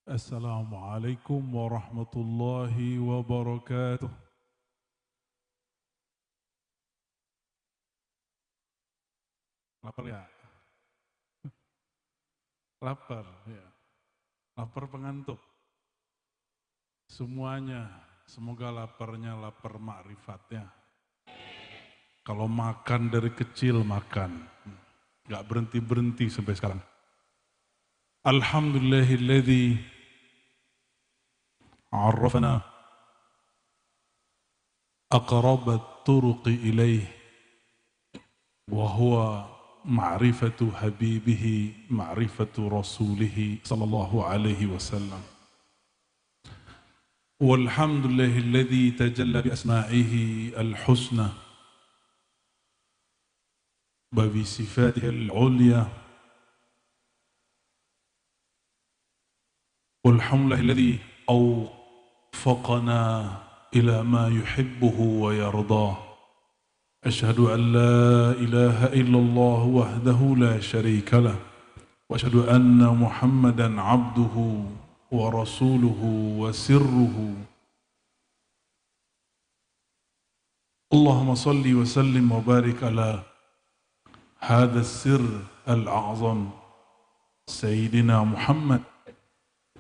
Assalamualaikum warahmatullahi wabarakatuh. Lapar ya? Lapar ya. Lapar pengantuk. Semuanya, semoga laparnya lapar ma'rifatnya. Kalau makan dari kecil makan, gak berhenti-berhenti sampai sekarang. Alhamdulillahilladzi arrafana aqrabat turuqi ilaih wa huwa ma'rifatu habibihi ma'rifatu rasulihi sallallahu alaihi wasallam. Walhamdulillahilladzi tajalla bi asma'ihi al-husna wa bi sifatihi al-'ulya. Walhamdulillahilladzi awfaqana ila ma yuhibbuhu wa yardah. Asyhadu an la ilaha illallah wahdahu la syarika lah wa asyhadu anna Muhammadan 'abduhu wa rasuluhu wa sirruhu. Allahumma salli wa sallim wa barik ala hadha as-sirr al-a'zam sayyidina Muhammad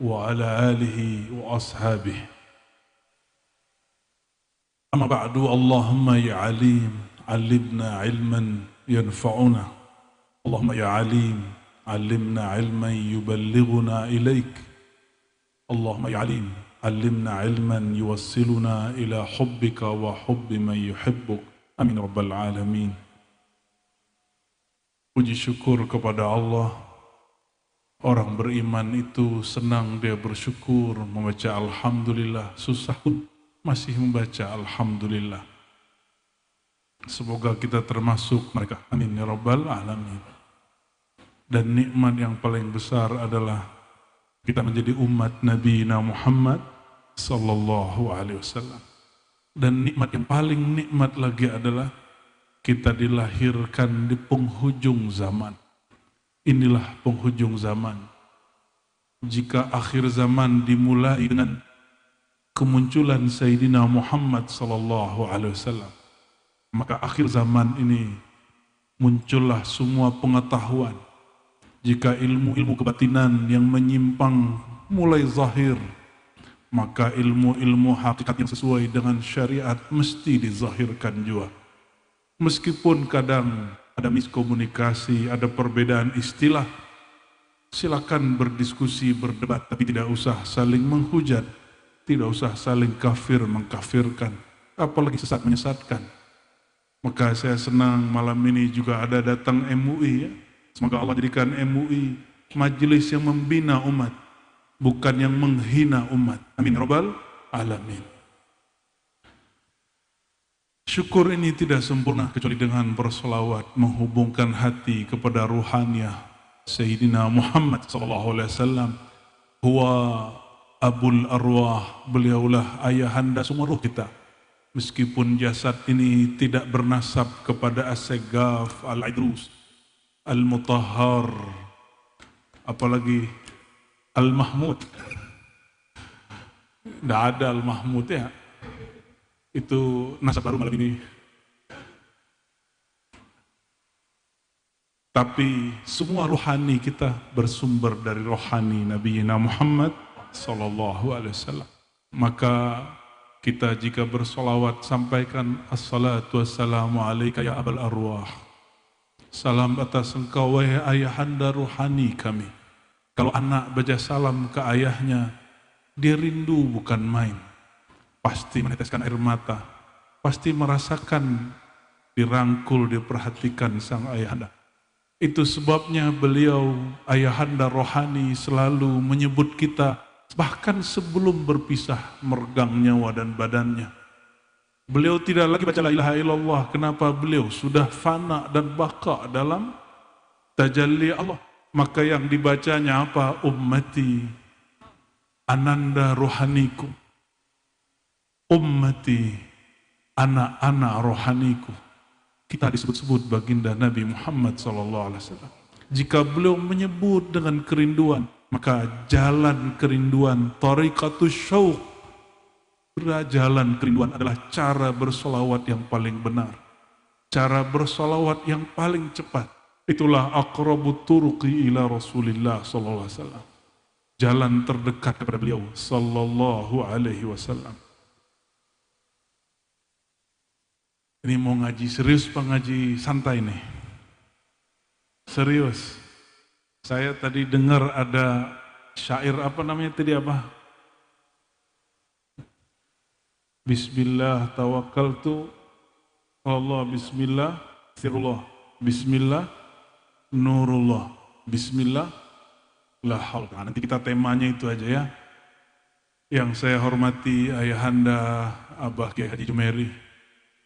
wa ala alihi wa ashabihi. Amma ba'du, Allahumma ya alim, alimna ilman yanfa'una. Allahumma ya alim, alimna ilman yuballighuna ilaik. Allahumma ya alim, alimna ilman yuwassiluna ila hubbika wa hubbi man yuhibbuk. Amin rabbal alamin. Puji syukur kepada Allah. Orang beriman itu senang dia bersyukur, membaca alhamdulillah, susah pun masih membaca alhamdulillah. Semoga kita termasuk mereka. Amin ya rabbal alamin. Dan nikmat yang paling besar adalah kita menjadi umat Nabi Muhammad sallallahu alaihi wasallam. Dan nikmat yang paling nikmat lagi adalah kita dilahirkan di penghujung zaman. Inilah penghujung zaman. Jika akhir zaman dimulai dengan kemunculan Sayyidina Muhammad sallallahu alaihi wasallam, maka akhir zaman ini muncullah semua pengetahuan. Jika ilmu-ilmu kebatinan yang menyimpang mulai zahir, maka ilmu-ilmu hakikat yang sesuai dengan syariat mesti dizahirkan juga. Meskipun kadang ada miskomunikasi, ada perbedaan istilah, silakan berdiskusi, berdebat, tapi tidak usah saling menghujat, tidak usah saling kafir mengkafirkan, apalagi sesat menyesatkan. Maka saya senang malam ini juga ada datang MUI ya. Semoga Allah jadikan MUI majelis yang membina umat, bukan yang menghina umat. Amin rabbal alamin. Syukur ini tidak sempurna kecuali dengan bersolawat menghubungkan hati kepada ruhaniyah Sayyidina Muhammad sallallahu alaihi wasallam. Huwa abul arwah, beliaulah ayahanda semua ruh kita. Meskipun jasad ini tidak bernasab kepada As-Saggaf, Al-Idrus, Al-Mutahhar, apalagi Al-Mahmud. Tidak ada Al-Mahmud ya. Itu nasab baru malam ini. Tapi semua rohani kita bersumber dari rohani Nabi Muhammad sallallahu alaihi wasallam. Maka kita jika bersolawat sampaikan assalatu wassalamu alaika ya abal arwah. Salam atas engkau wahai ayahanda rohani kami. Kalau anak baca salam ke ayahnya, dia rindu bukan main. Pasti meneteskan air mata, pasti merasakan dirangkul, diperhatikan sang ayahanda. Itu sebabnya beliau, ayahanda rohani, selalu menyebut kita, bahkan sebelum berpisah meregang nyawa dan badannya. Beliau tidak lagi baca la ilaha illallah. Kenapa? Beliau sudah fana dan baka dalam tajalli Allah. Maka yang dibacanya apa? Ummati, ananda rohaniku. Ummati, anak-anak rohaniku. Kita disebut-sebut baginda Nabi Muhammad SAW. Jika beliau menyebut dengan kerinduan, maka jalan kerinduan, tariqatus syauq, jalan kerinduan adalah cara bersolawat yang paling benar. Cara bersolawat yang paling cepat. Itulah aqrabut turuqi ila Rasulillah sallallahu alaihi wasallam. Jalan terdekat kepada beliau sallallahu alaihi wasallam. Ini mau ngaji serius apa ngaji santai nih? Serius. Saya tadi dengar ada syair apa namanya tadi apa? Bismillah tawakkaltu Allah, bismillah sirullah, bismillah nurullah, bismillah la haula. Nanti kita temanya itu aja ya. Yang saya hormati ayahanda Abah Kiai Haji Jumairi,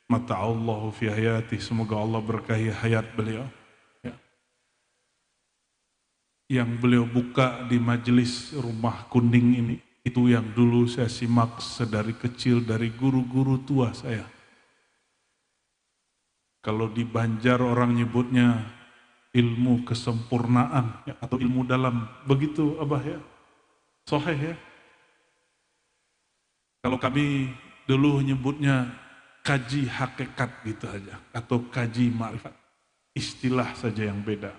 mata'allahu fi hayati, semoga Allah berkahi hayat beliau. Ya. Yang beliau buka di majelis Rumah Kuning ini, itu yang dulu saya simak sedari kecil dari guru-guru tua saya. Kalau di Banjar orang nyebutnya ilmu kesempurnaan ya, atau ilmu dalam, begitu Abah ya, soheh ya. Kalau kami dulu nyebutnya kaji hakikat gitu aja, atau kaji ma'rifat, istilah saja yang beda.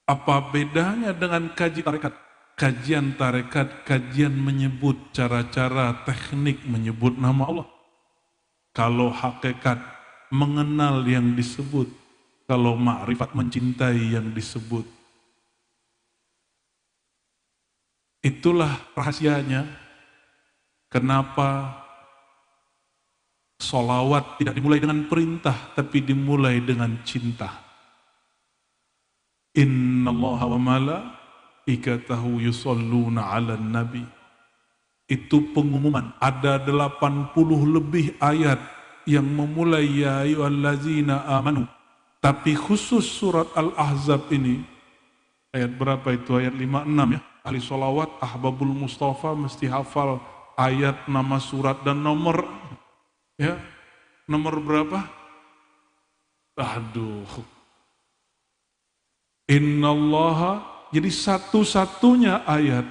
Apa bedanya dengan kaji tarekat? Kajian tarekat, kajian menyebut cara-cara teknik menyebut nama Allah. Kalau hakikat, mengenal yang disebut. Kalau ma'rifat, mencintai yang disebut. Itulah rahasianya kenapa sholawat tidak dimulai dengan perintah, tapi dimulai dengan cinta. Innallaha wa malaikatahu yusholluna 'alan nabi. Itu pengumuman. Ada 80 lebih ayat yang memulai ya ayyuhallazina amanu. Tapi khusus surat Al-Ahzab ini, ayat berapa itu? Ayat 56 ya. Ahli sholawat, ahbabul Mustafa mesti hafal ayat, nama surat dan nomor. Ya, nomor berapa? Aduh. Innallaha, jadi satu-satunya ayat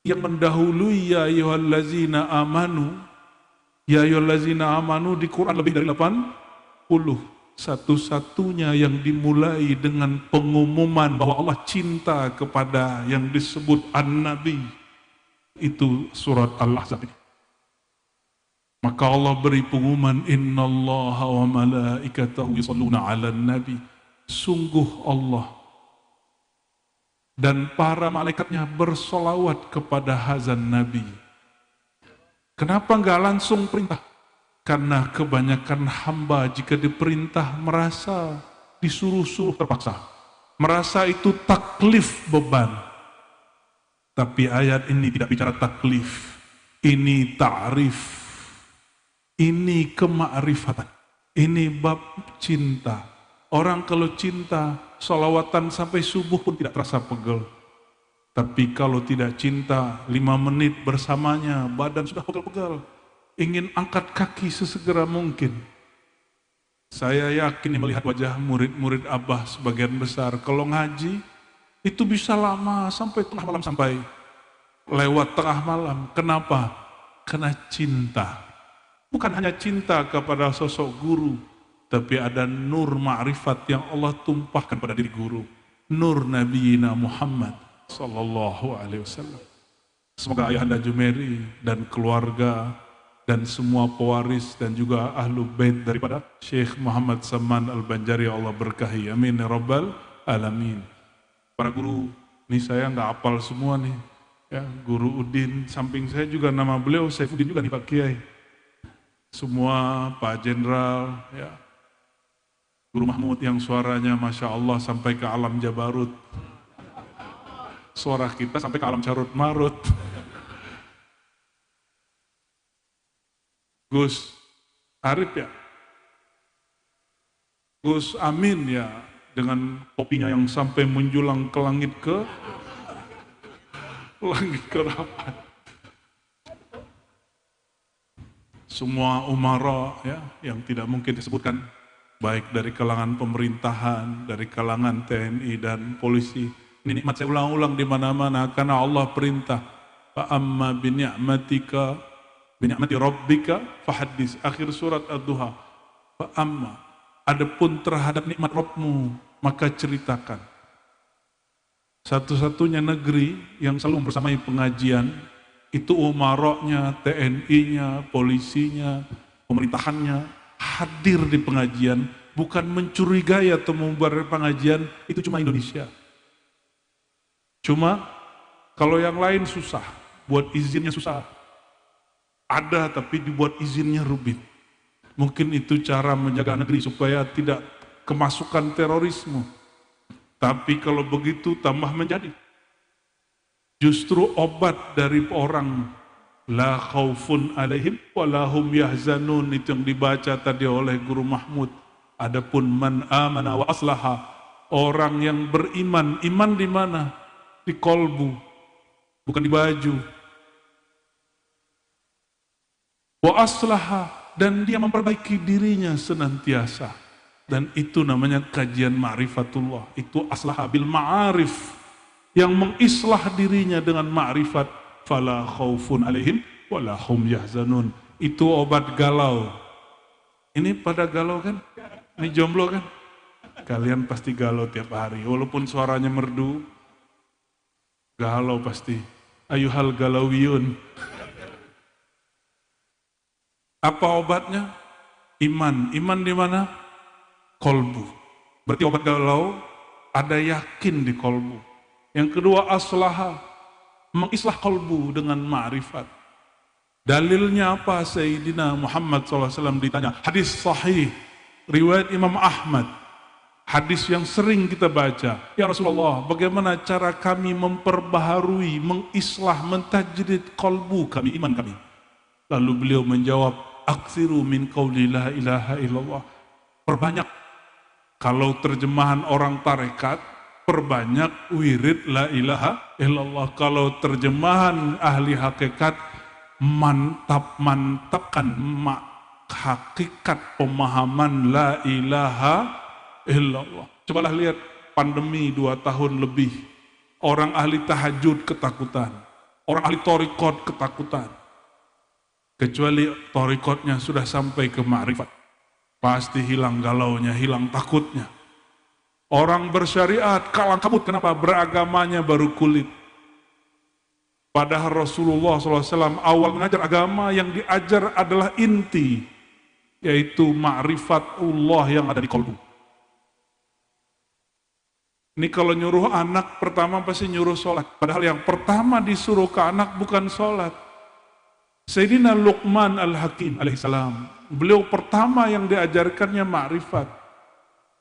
yang mendahului ya ayyuhallazina amanu. Ya ayyuhallazina amanu di Quran lebih dari 80. Satu-satunya yang dimulai dengan pengumuman bahwa Allah cinta kepada yang disebut An-Nabi. Itu surat Al-Ahzab ini. Maka Allah beri pengumuman, innallaha wa malaikatahu yusholluna 'alan nabi. Sungguh Allah dan para malaikatnya bersolawat kepada hazan Nabi. Kenapa enggak langsung perintah? Karena kebanyakan hamba jika diperintah merasa disuruh-suruh terpaksa. Merasa itu taklif beban. Tapi ayat ini tidak bicara taklif. Ini ta'rif. Ini kemakrifatan. Ini bab cinta. Orang kalau cinta, sholawatan sampai subuh pun tidak terasa pegel. Tapi kalau tidak cinta, 5 menit bersamanya, badan sudah pegel-pegel. Ingin angkat kaki sesegera mungkin. Saya yakin melihat wajah murid-murid Abah sebagian besar, kalau ngaji, itu bisa lama sampai tengah malam, sampai lewat tengah malam. Kenapa? Karena cinta. Bukan hanya cinta kepada sosok guru, tapi ada nur ma'rifat yang Allah tumpahkan pada diri guru. Nur Nabiina Muhammad sallallahu alaihi wasallam. Semoga ayahanda Jumairi dan keluarga dan semua pewaris dan juga ahlu bait daripada Syekh Muhammad Saman Al-Banjari Allah berkahi. Amin ya rabbal alamin. Para guru, ini saya nggak hafal semua nih. Ya, Guru Udin, samping saya juga nama beliau Saifuddin juga nih Pak Kiai. Semua Pak Jenderal, ya. Guru Mahmud yang suaranya Masya Allah sampai ke alam Jabarut. Suara kita sampai ke alam Carut Marut. Gus Arif ya. Gus Amin ya. Dengan topinya yang sampai menjulang ke langit langit kerapat. Semua umara ya, yang tidak mungkin disebutkan. baik dari kalangan pemerintahan, dari kalangan TNI dan polisi. Ini nikmat saya ulang-ulang di mana-mana karena Allah perintah. Fa amma bi ni'mati rabbika fahaddis. Akhir surat Ad-Duha. Fa amma, adapun terhadap nikmat Rabbmu, maka ceritakan. Satu-satunya negeri yang selalu bersamai pengajian itu umaroknya, TNI-nya, polisinya, pemerintahannya hadir di pengajian, bukan mencurigai atau membubarkan pengajian. Itu cuma Indonesia. Cuma kalau yang lain susah, buat izinnya susah. Ada tapi dibuat izinnya rumit. Mungkin itu cara menjaga negeri supaya tidak kemasukan terorisme. Tapi kalau begitu tambah menjadi. Justru obat dari orang la khaufun alaihim wa lahum yahzanun, itu yang dibaca tadi oleh Guru Mahmud. Adapun man amana wa aslaha, orang yang beriman, iman di mana? Di kolbu, bukan di baju. Wa aslaha, dan dia memperbaiki dirinya senantiasa. Dan itu namanya kajian ma'rifatullah. Itu aslaha bil ma'arif, yang mengislah dirinya dengan ma'rifat. Fala khaufun alaihim wala hum yahzanun. Itu obat galau. Ini pada galau kan? Ini jomblo kan? Kalian pasti galau tiap hari. Walaupun suaranya merdu, galau pasti. Ayuhal galawiyun. Apa obatnya? Iman. Iman di mana? Kolbu. Berarti obat galau ada yakin di kolbu. Yang kedua aslaha, mengislah kolbu dengan ma'rifat. Dalilnya apa? Sayyidina Muhammad SAW ditanya. Hadis sahih, riwayat Imam Ahmad. Hadis yang sering kita baca. Ya Rasulullah, bagaimana cara kami memperbaharui, mengislah, mentajdid kolbu kami, iman kami? Lalu beliau menjawab, aksiru min qawli la ilaha illallah. Perbanyak. Kalau terjemahan orang tarekat, perbanyak wirid la ilaha illallah. Kalau terjemahan ahli hakikat, mantapkan hakikat pemahaman la ilaha illallah. Cobalah lihat pandemi 2 tahun lebih. Orang ahli tahajud ketakutan. Orang ahli torikot ketakutan. Kecuali torikotnya sudah sampai ke ma'rifat. Pasti hilang galaunya, hilang takutnya. Orang bersyariat kalang kabut, kenapa? Beragamanya baru kulit. Padahal Rasulullah SAW awal mengajar agama, yang diajar adalah inti, yaitu ma'rifatullah yang ada di kolbu. Ini kalau nyuruh anak pertama pasti nyuruh sholat. Padahal yang pertama disuruh ke anak bukan sholat. Sayyidina Luqman Al-Hakim alaihissalam, beliau pertama yang diajarkannya ma'rifat.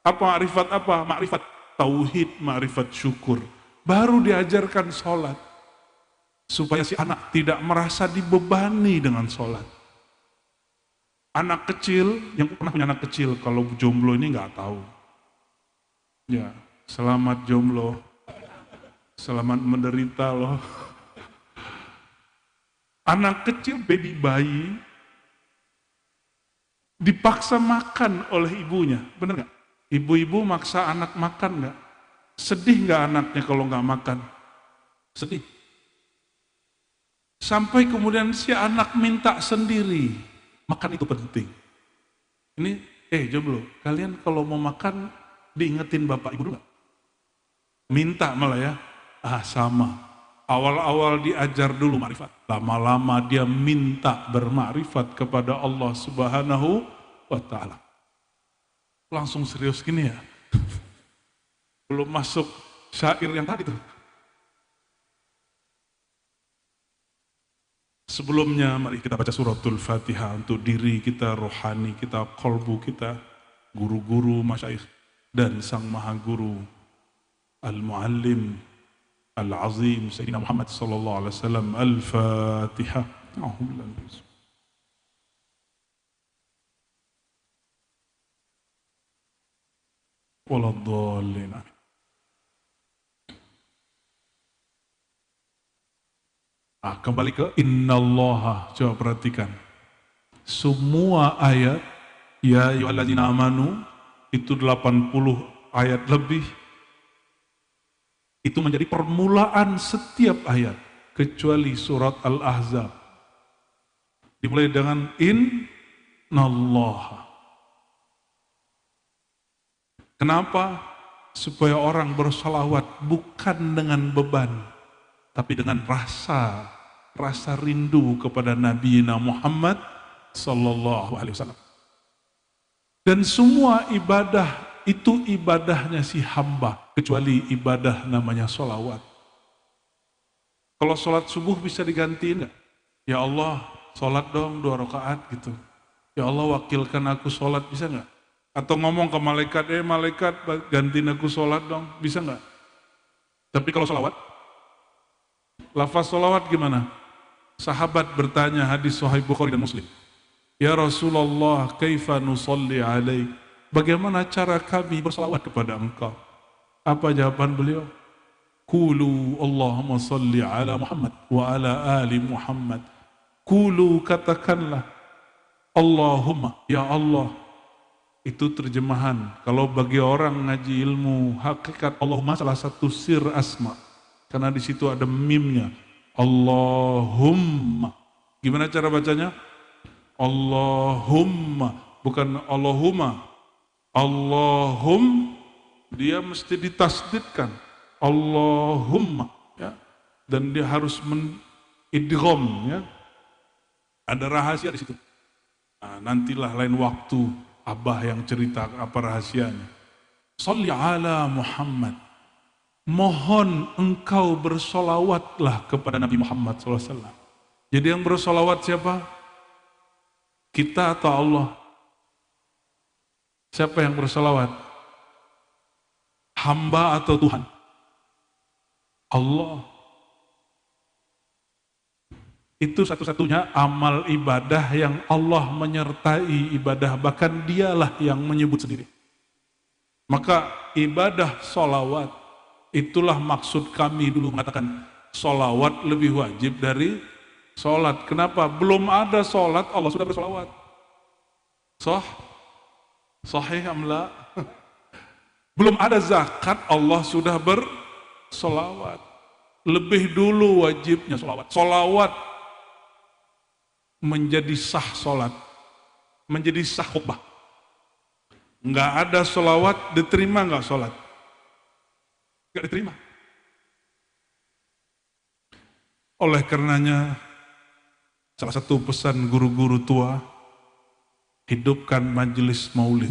Apa ma'rifat apa? Ma'rifat tauhid, ma'rifat syukur. Baru diajarkan sholat. Supaya si anak tidak merasa dibebani dengan sholat. Anak kecil, yang pernah punya anak kecil, kalau jomblo ini nggak tahu. Ya, selamat jomblo. Selamat menderita loh. Anak kecil, baby bayi, dipaksa makan oleh ibunya, benar nggak? Ibu-ibu maksa anak makan nggak? Sedih nggak anaknya kalau nggak makan? Sedih. Sampai kemudian si anak minta sendiri. Makan itu penting. Ini, jomblo, kalian kalau mau makan diingetin bapak ibu dulu nggak? Minta malah ya. Sama. Awal-awal diajar dulu ma'rifat. Lama-lama dia minta bermakrifat kepada Allah Subhanahu wa ta'ala. Langsung serius gini ya. Belum masuk syair yang tadi tuh. Sebelumnya mari kita baca suratul Fatihah untuk diri kita, rohani kita, kolbu kita, guru-guru, masyayikh, dan sang maha guru, al-muallim, Al-Azim Sayyidina Muhammad sallallahu alaihi wasallam. Al-Fatihah. Waladhdallin. Kembali ke innallaha. Coba perhatikan. Semua ayat ya ayyuhalladzina amanu itu 80 ayat lebih, itu menjadi permulaan setiap ayat, kecuali surat Al-Ahzab. Dimulai dengan Innallaha. Kenapa? Supaya orang bersolawat bukan dengan beban, tapi dengan rasa rindu kepada Nabi Muhammad sallallahu alaihi wasallam. Dan semua ibadah itu ibadahnya si hamba, kecuali ibadah namanya solawat. Kalau sholat subuh bisa digantiin nggak? Ya Allah, sholat dong 2 rakaat gitu. Ya Allah, wakilkan aku sholat, bisa nggak? Atau ngomong ke malaikat, malaikat gantiin aku sholat dong, bisa nggak? Tapi kalau sholawat, lafaz sholawat gimana? Sahabat bertanya, hadis Sahih Bukhari dan Muslim. Ya Rasulullah, kaifa nusalli alaik? Bagaimana cara kami bersalawat kepada engkau? Apa jawaban beliau? Qulu Allahumma salli ala Muhammad wa ala ali Muhammad. Qulu, katakanlah Allahumma, ya Allah. Itu terjemahan. Kalau bagi orang ngaji ilmu hakikat, Allahumma salah satu sir asma. Karena di situ ada mimnya. Allahumma. Gimana cara bacanya? Allahumma, bukan Allahumma. Allahum, dia mesti ditasdidkan. Allahumma, ya. Dan dia harus idgham, ya. Ada rahasia di situ. Nah, nantilah lain waktu Abah yang cerita apa rahasianya. Sholli ala Muhammad. Mohon engkau bersolawatlah kepada Nabi Muhammad SAW. Jadi yang bersolawat siapa? Kita atau Allah? Siapa yang bersolawat? Hamba atau Tuhan? Allah. Itu satu-satunya amal ibadah yang Allah menyertai ibadah, bahkan dialah yang menyebut sendiri. Maka ibadah solawat, itulah maksud kami dulu mengatakan solawat lebih wajib dari sholat. Kenapa? Belum ada sholat, Allah sudah bersolawat. Sahih amla. Belum ada zakat, Allah sudah bersolawat. Lebih dulu wajibnya solawat. Solawat menjadi sah sholat, menjadi sah khutbah. Nggak ada solawat, diterima nggak sholat? Nggak diterima. Oleh karenanya, salah satu pesan guru-guru tua, hidupkan majelis maulid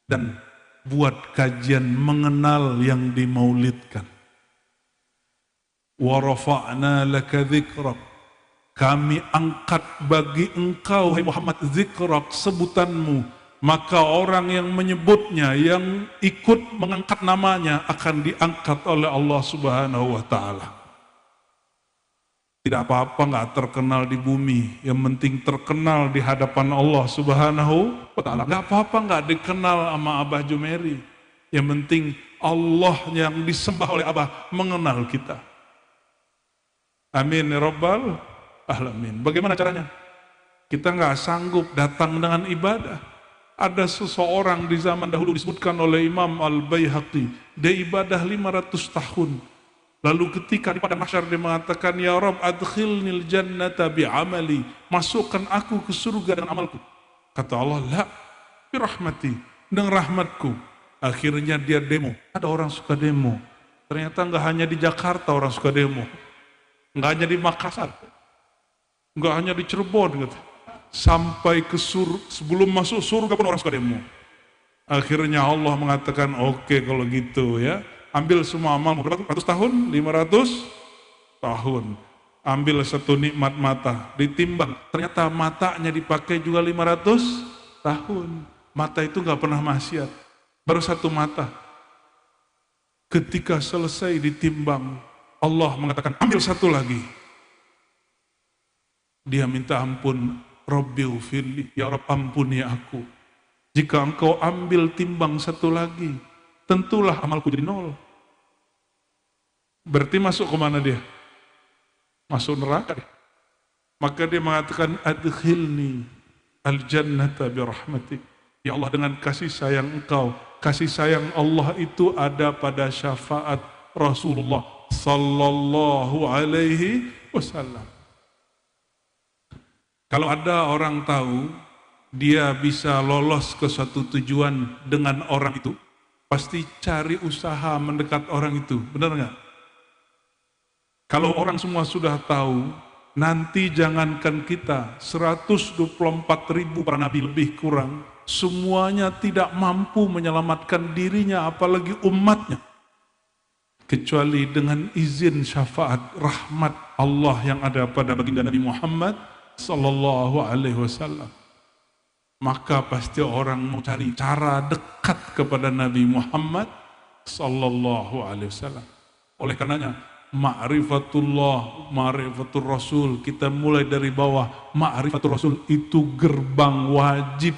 dan buat kajian mengenal yang dimaulidkan. Wa rafa'na laka dzikrak. Kami angkat bagi engkau, hai Muhammad, dzikrak, sebutanmu. Maka orang yang menyebutnya, yang ikut mengangkat namanya akan diangkat oleh Allah Subhanahu wa ta'ala. Tidak apa-apa nggak terkenal di bumi, yang penting terkenal di hadapan Allah Subhanahu wa ta'ala. Nggak apa-apa nggak dikenal sama Abah Jumeri, yang penting Allah yang disembah oleh Abah mengenal kita. Amin ya Rabbal alamin. Bagaimana caranya? Kita nggak sanggup datang dengan ibadah. Ada seseorang di zaman dahulu disebutkan oleh Imam Al-Baihaqi, dia ibadah 500 tahun. Lalu ketika di padang mahsyar dia mengatakan, ya Rabb adkhilnil jannata bi'amali, masukkan aku ke surga dengan amalku. Kata Allah, la birahmati, dengan rahmatku. Akhirnya dia demo. Ada orang suka demo. Ternyata nggak hanya di Jakarta orang suka demo, nggak hanya di Makassar, nggak hanya di Cirebon gitu. Sampai ke sebelum masuk surga pun orang suka demo. Akhirnya Allah mengatakan, oke, kalau gitu ya, ambil semua amal, berapa ratus tahun? 500 tahun. Ambil satu nikmat mata, ditimbang. Ternyata matanya dipakai juga 500 tahun. Mata itu gak pernah maksiat. Baru satu mata. Ketika selesai ditimbang, Allah mengatakan, ambil satu lagi. Dia minta ampun, Rabbi ufirli, ya Rabb ampuni aku. Jika engkau ambil timbang satu lagi, tentulah amalku jadi 0. Berarti masuk ke mana dia? Masuk neraka dia. Maka dia mengatakan, adkhilni al-jannata birahmatik. Ya Allah, dengan kasih sayang Engkau, kasih sayang Allah itu ada pada syafaat Rasulullah sallallahu alaihi wasallam. Kalau ada orang tahu dia bisa lolos ke suatu tujuan dengan orang itu, pasti cari usaha mendekat orang itu, benar nggak? Kalau orang semua sudah tahu, nanti jangankan kita 124.000 para nabi lebih kurang, semuanya tidak mampu menyelamatkan dirinya, apalagi umatnya, kecuali dengan izin syafaat rahmat Allah yang ada pada baginda Nabi Muhammad sallallahu alaihi wasallam. Maka pasti orang mau cari cara dekat kepada Nabi Muhammad sallallahu alaihi wasallam. Oleh karenanya, ma'rifatullah, ma'rifatul Rasul, kita mulai dari bawah. Ma'rifatul Rasul itu gerbang wajib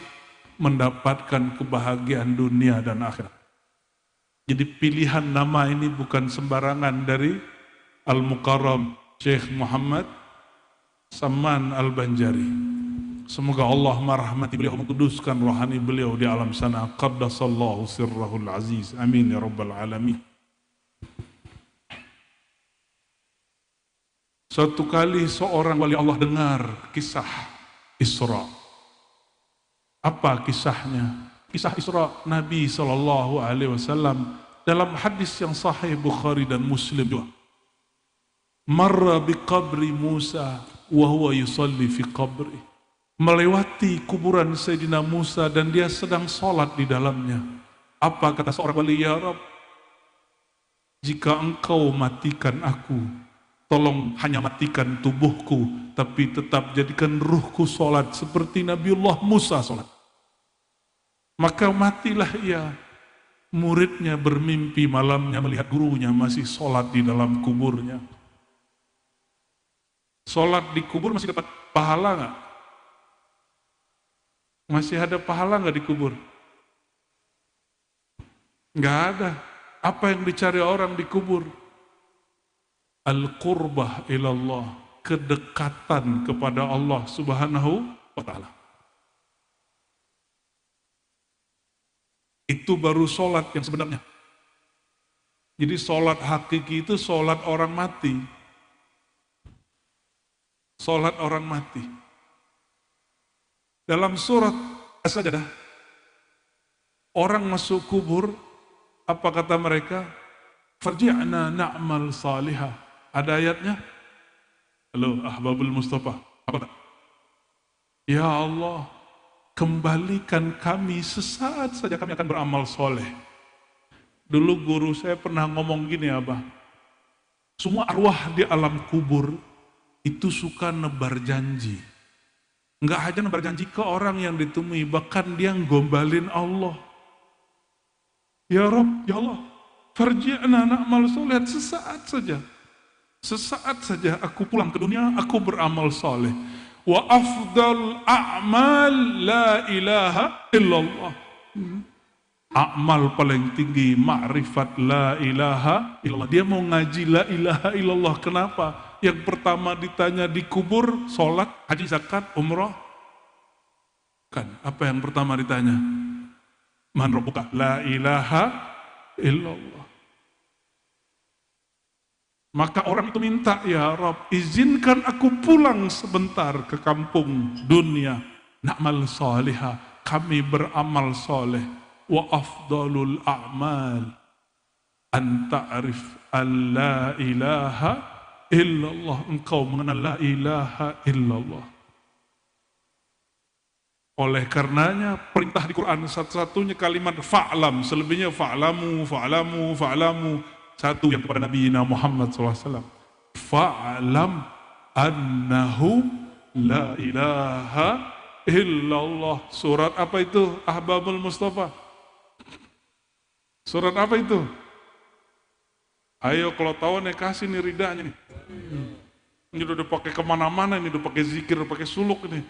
mendapatkan kebahagiaan dunia dan akhirat. Jadi pilihan nama ini bukan sembarangan dari Al-Mukarram Syekh Muhammad Saman Al-Banjari. Semoga Allah merahmati beliau, mengkuduskan rohani beliau di alam sana. Qaddasallahu sirrahul aziz. Amin ya rabbal alamin. Suatu kali seorang wali Allah dengar kisah Isra. Apa kisahnya? Kisah Isra Nabi SAW dalam hadis yang sahih Bukhari dan Muslim juga. Marra biqabri Musa wa huwa yusalli fi qabri. Melewati kuburan Sayyidina Musa dan dia sedang sholat di dalamnya. Apa kata seorang wali? Ya Rabb, jika engkau matikan aku, tolong hanya matikan tubuhku, tapi tetap jadikan ruhku sholat seperti Nabiullah Musa sholat. Maka matilah ia. Muridnya bermimpi malamnya melihat gurunya masih sholat di dalam kuburnya. Sholat di kubur masih dapat pahala nggak? Masih ada pahala nggak di kubur? Nggak ada. Apa yang dicari orang di kubur? Al-qurbah ilallah, kedekatan kepada Allah subhanahu wa ta'ala. Itu baru sholat yang sebenarnya. Jadi sholat hakiki itu sholat orang mati. Sholat orang mati. Dalam surat As-Sajdah, orang masuk kubur, apa kata mereka? Farji'na na'mal salihah. Ada ayatnya? Halo, Ahbabul Mustafa. Apa? Ya Allah, kembalikan kami, sesaat saja kami akan beramal soleh. Dulu guru saya pernah ngomong gini, Abah. Semua arwah di alam kubur itu suka nebar janji. Enggak hanya nebar janji ke orang yang ditemui, bahkan dia ngombalin Allah. Ya Rabb, ya Allah, farji'na na'mal soleh, sesaat saja. Sesaat saja aku pulang ke dunia, aku beramal soleh. Wa afdal a'mal la ilaha illallah. Amal paling tinggi ma'rifat la ilaha illallah. Dia mau ngaji la ilaha illallah. Kenapa? Yang pertama ditanya di kubur, sholat, haji, zakat, umrah. Kan, apa yang pertama ditanya? Man rabbuka? La ilaha illallah. Maka orang itu minta, ya Rabb, izinkan aku pulang sebentar ke kampung dunia. Na'mal salihah, kami beramal soleh. Wa afdalul a'mal an ta'rif an la ilaha illallah. Engkau mengenal la ilaha illallah. Oleh karenanya perintah di Quran satu-satunya kalimat fa'lam, selebihnya fa'lamu, fa'lamu, fa'lamu. Satu yang kepada Nabi Muhammad SAW. Fa'lam annahu la ilaha illallah. Surat apa itu? Ahbabul Mustafa. Surat apa itu? Ayo kalau tahu nih kasih nih ridanya nih. Ini udah pakai kemana-mana, ini udah pakai zikir, udah pakai suluk ini.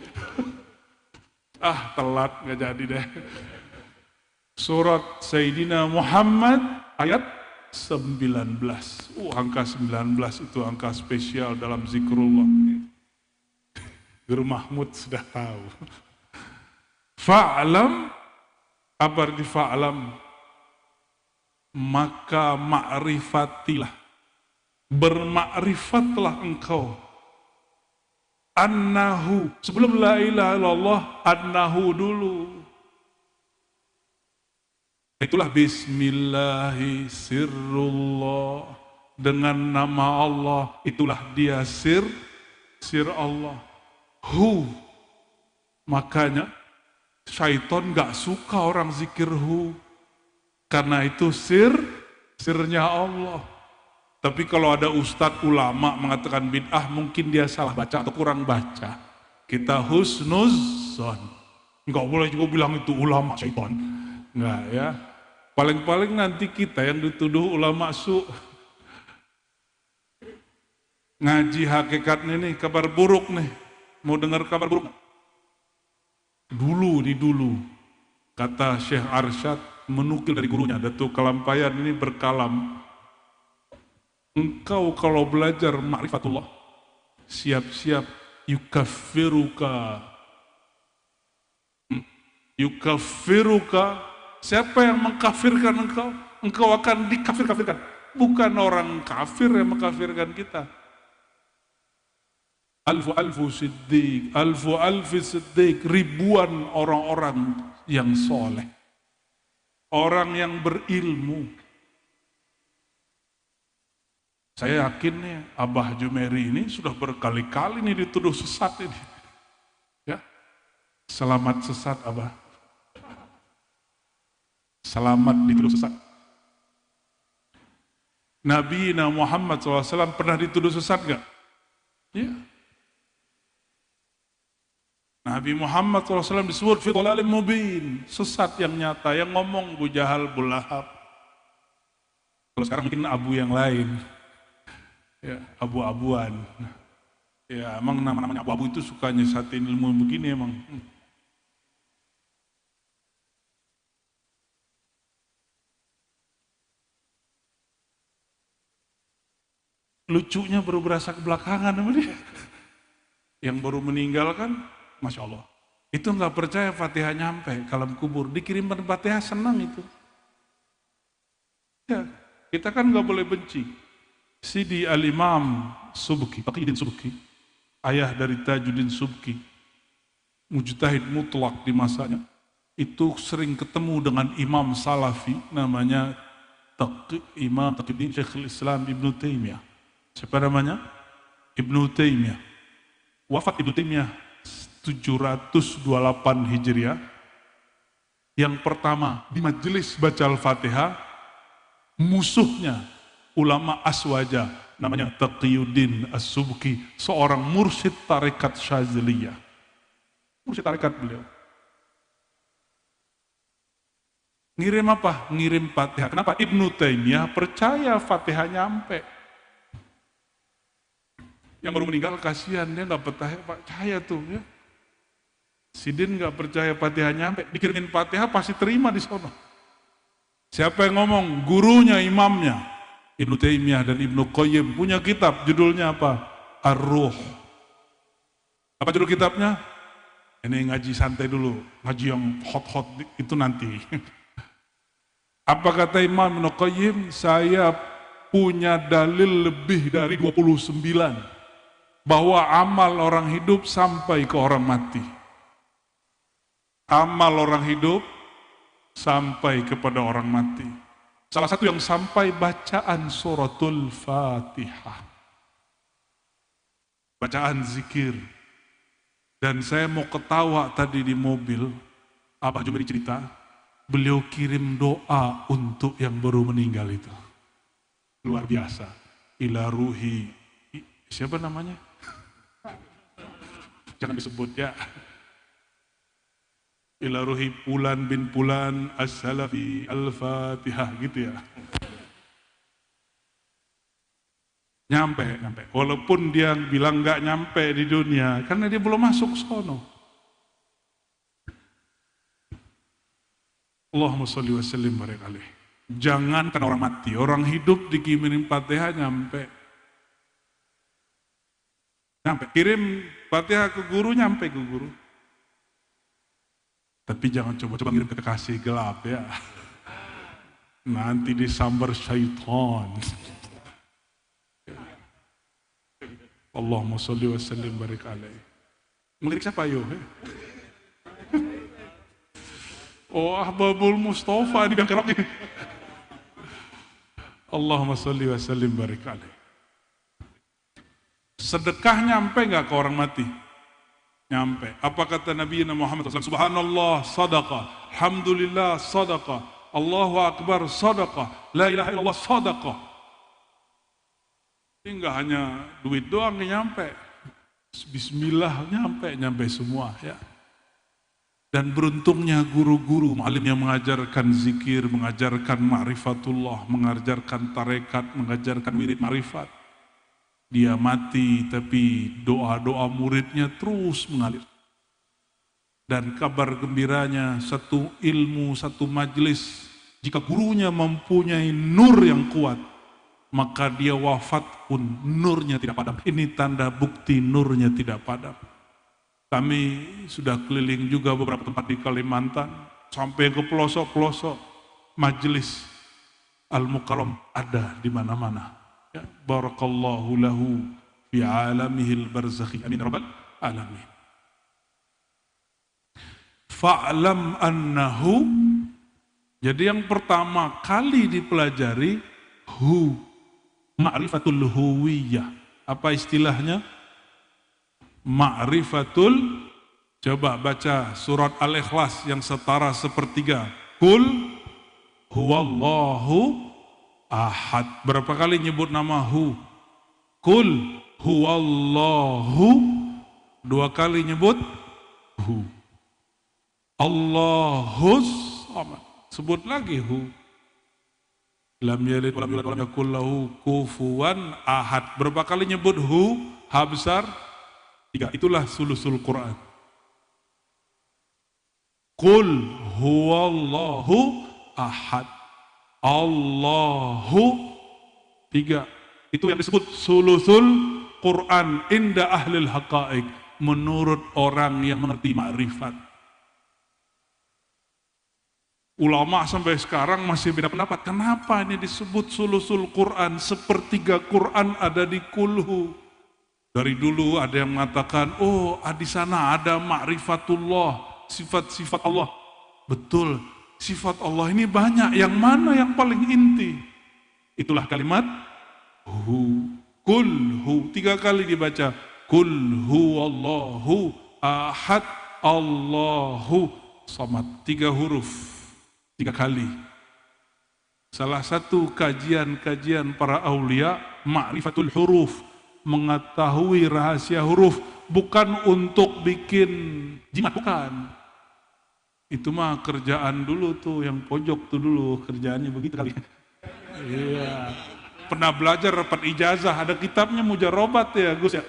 Telat, nggak jadi deh. Surat Sayyidina Muhammad ayat 19. Angka 19 itu angka spesial dalam zikrullah. Guru Mahmud sudah tahu. Fa'lam Apa arti fa'lam? Maka ma'rifatilah, bermakrifatlah engkau, annahu, sebelum la ilaha illallah, annahu dulu. Itulah bismillahi sirrullah, dengan nama Allah, itulah dia sir Allah. Hu, makanya syaitan gak suka orang zikir hu, karena itu sirnya Allah. Tapi kalau ada ustadz ulama mengatakan bid'ah, mungkin dia salah baca atau kurang baca. Kita husnuzon, nggak boleh juga bilang itu ulama syaitan, nggak ya. Paling-paling nanti kita yang dituduh ulama su. Ngaji hakikatnya nih, kabar buruk nih. Mau dengar kabar buruk? Dulu kata Syekh Arsyad menukil dari gurunya, Datuk Kalampayan ini berkalam. Engkau kalau belajar ma'rifatullah, siap-siap yukaffiruka. Siapa yang mengkafirkan engkau? Engkau akan dikafir-kafirkan. Bukan orang kafir yang mengkafirkan kita. Alfu siddiq, ribuan orang-orang yang soleh, orang yang berilmu. Saya yakin nih Abah Jumeri ini sudah berkali-kali nih dituduh sesat ini. Ya, selamat sesat Abah. Selamat dituduh sesat. Nabi Muhammad SAW pernah dituduh sesat gak? Ya. Nabi Muhammad SAW disebut fi dhalalim mubin, sesat yang nyata, yang ngomong Bu Jahal, Bu Lahab. Kalau sekarang mungkin abu yang lain, ya abu-abuan. Ya emang namanya abu-abu itu suka nyesatin ilmu begini emang. Lucunya baru berasa kebelakangan sama dia. Yang baru meninggal kan, Masya Allah. Itu nggak percaya Fatihah nyampe kalam kubur, dikirimkan Fatihah senang itu. Ya, kita kan nggak boleh benci. Sidi Al-Imam Subki, Taqiyuddin Subki, ayah dari Tajuddin Subki, mujtahid mutlak di masanya, itu sering ketemu dengan imam salafi namanya Imam Taqiyuddin Syekhul Islam Ibnu Taimiyah. Siapa namanya? Ibnu Taimiyah. Wafat Ibnu Taimiyah 728 Hijriah. Yang pertama di majelis baca Al-Fatihah, musuhnya ulama Aswaja namanya Taqiyuddin As-Subki, seorang mursyid tarekat Syaziliyah. Mursyid tarekat beliau. Ngirim apa? Ngirim Fatihah. Kenapa? Ibnu Taimiyah percaya Fatihah nyampe. Yang baru meninggal kasihan, dia nggak percaya tuh ya. Sidin nggak percaya Fatihah nyampe, dikirimin Fatihah pasti terima di sono. Siapa yang ngomong? Gurunya, imamnya. Ibnu Taimiyah dan Ibnu Qayyim punya kitab, judulnya apa? Ar-Ruh. Apa judul kitabnya? Ini ngaji santai dulu, ngaji yang hot-hot itu nanti. Apa kata Imam Ibnu Qayyim? Saya punya dalil lebih dari 29 bahwa amal orang hidup sampai ke orang mati. Amal orang hidup sampai kepada orang mati. Salah satu yang sampai bacaan suratul Fatihah. Bacaan zikir. Dan saya mau ketawa tadi di mobil, Abah Jumeri cerita, beliau kirim doa untuk yang baru meninggal itu. Luar biasa. Ila ruhi, siapa namanya? Jangan disebut ya. Ila ruhi Pulan bin Pulan as-Salafi al-Fatihah gitu ya. Nyampe. Walaupun dia bilang nggak nyampe di dunia, karena dia belum masuk sono. Allahumma sholli wa sallim barik alaih. Jangan kan orang mati, orang hidup dikirimin Fatihah nyampe. Kirim Fatihah ke guru, nyampe ke guru. Tapi jangan coba-coba ngirim ke kekasih gelap ya. Nanti disambar syaitan. Allahumma sholli wa sallim barik alaihi. Melirik siapa ayo? Oh, Ahbabul Mustafa di kerok ini. Allahumma sholli wa sallim barik alaihi. Sedekah nyampe nggak ke orang mati? Nyampe. Apa kata Nabi Muhammad SAW? Subhanallah sadaqah, alhamdulillah sadaqah, Allahu Akbar sadaqah, la ilaha illallah sadaqah. Ini nggak hanya duit doang yang nyampe. Bismillah nyampe semua ya. Dan beruntungnya guru-guru, alim yang mengajarkan zikir, mengajarkan ma'rifatullah, mengajarkan tarekat, mengajarkan wirid ma'rifat. Dia mati tapi doa-doa muridnya terus mengalir. Dan kabar gembiranya satu ilmu, satu majelis, jika gurunya mempunyai nur yang kuat, maka dia wafat pun nurnya tidak padam. Ini tanda bukti nurnya tidak padam. Kami sudah keliling juga beberapa tempat di Kalimantan, sampai ke pelosok-pelosok, majelis Al-Mukarram ada di mana-mana. Ya, barakallahu lahu fi alamihil barzakhi. Amin rabbal alamin. Fa'lam annahu. Jadi yang pertama kali dipelajari ma'rifatul huwiyah. Apa istilahnya? Ma'rifatul. Coba baca surat Al-Ikhlas yang setara sepertiga. Kul huwallahu ahad. Berapa kali nyebut nama hu? Kul huwallahu. 2 kali nyebut hu. Allahus samad. Sebut lagi hu. Lam yalid wa lam yulad wa lam yakul lahu kufuwan ahad. Berapa kali nyebut hu? Ha besar 3. Itulah sulusul Quran. Kul huwallahu ahad. Allahu 3. Itu yang disebut sulusul Quran inda ahlil haqa'iq, menurut orang yang mengerti ma'rifat. Ulama sampai sekarang masih beda pendapat. Kenapa ini disebut sulusul Quran? Sepertiga Quran ada di kulhu. Dari dulu ada yang mengatakan, oh di sana ada ma'rifatullah, sifat-sifat Allah. Betul. Sifat Allah ini banyak, yang mana yang paling inti? Itulah kalimat hu. Kul hu, 3 kali dibaca. Kul hu Allahu ahad, Allahu samad. 3 huruf, 3 kali. Salah satu kajian-kajian para aulia, ma'rifatul huruf, mengetahui rahasia huruf, bukan untuk bikin jimat, bukan. Itu mah kerjaan dulu tuh, yang pojok tuh dulu kerjaannya begitu kali. Iya. Pernah belajar dapat ijazah, ada kitabnya mujarobat ya Gus ya.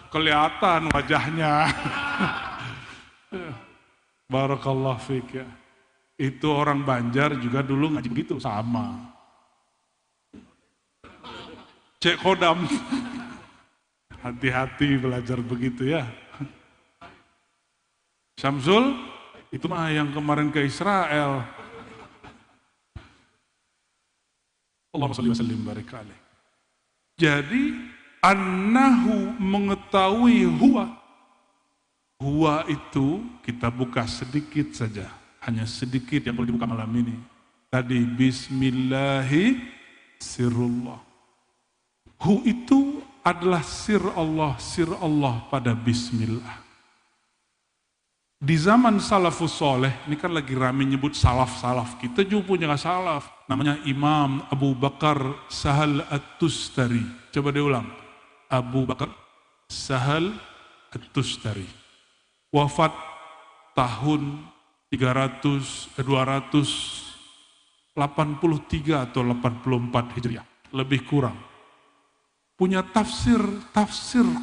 Kelihatan wajahnya. Barakallah fiik ya. Itu orang Banjar juga dulu ngaji begitu sama. Cek Kodam. Hati-hati belajar begitu ya. Syamsul, itu mah yang kemarin ke Israel. Allahumma sholli wa sallim barik alaihi. Jadi, annahu mengetahui huwa. Huwa itu kita buka sedikit saja. Hanya sedikit yang boleh dibuka malam ini. Tadi, bismillahi sirullah. Hu itu adalah sir Allah pada bismillah. Di zaman salafus soleh, ini kan lagi rame nyebut salaf-salaf. Kita juga punya salaf. Namanya Imam Abu Bakar Sahal At-Tustari. Coba diulang. Abu Bakar Sahal At-Tustari. Wafat tahun 283 atau 84 Hijriah. Lebih kurang. Punya tafsir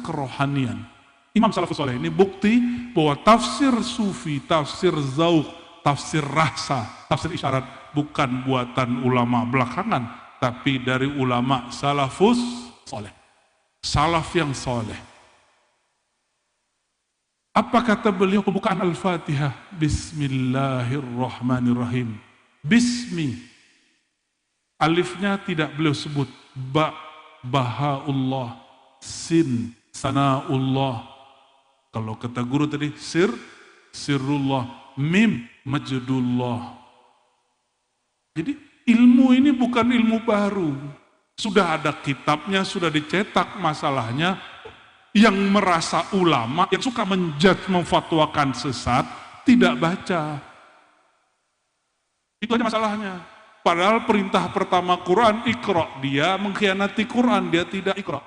kerohanian. Imam Salafus Saleh ini bukti bahwa tafsir sufi, tafsir zauq, tafsir rasa, tafsir isyarat bukan buatan ulama belakangan, tapi dari ulama salafus saleh. Salaf yang saleh. Apa kata beliau pembukaan Al-Fatihah? Bismillahirrahmanirrahim. Bismi. Alifnya tidak beliau sebut. Ba, Bahaullah. Sin, Sanaullah. Kalau kata guru tadi, Sirrullah. Mim, Majdullah. Jadi ilmu ini bukan ilmu baru. Sudah ada kitabnya, sudah dicetak. Masalahnya yang merasa ulama, yang suka menjudge, memfatwakan sesat, tidak baca. Itu aja masalahnya. Padahal perintah pertama Quran, Iqra. Dia mengkhianati Quran, dia tidak Iqra.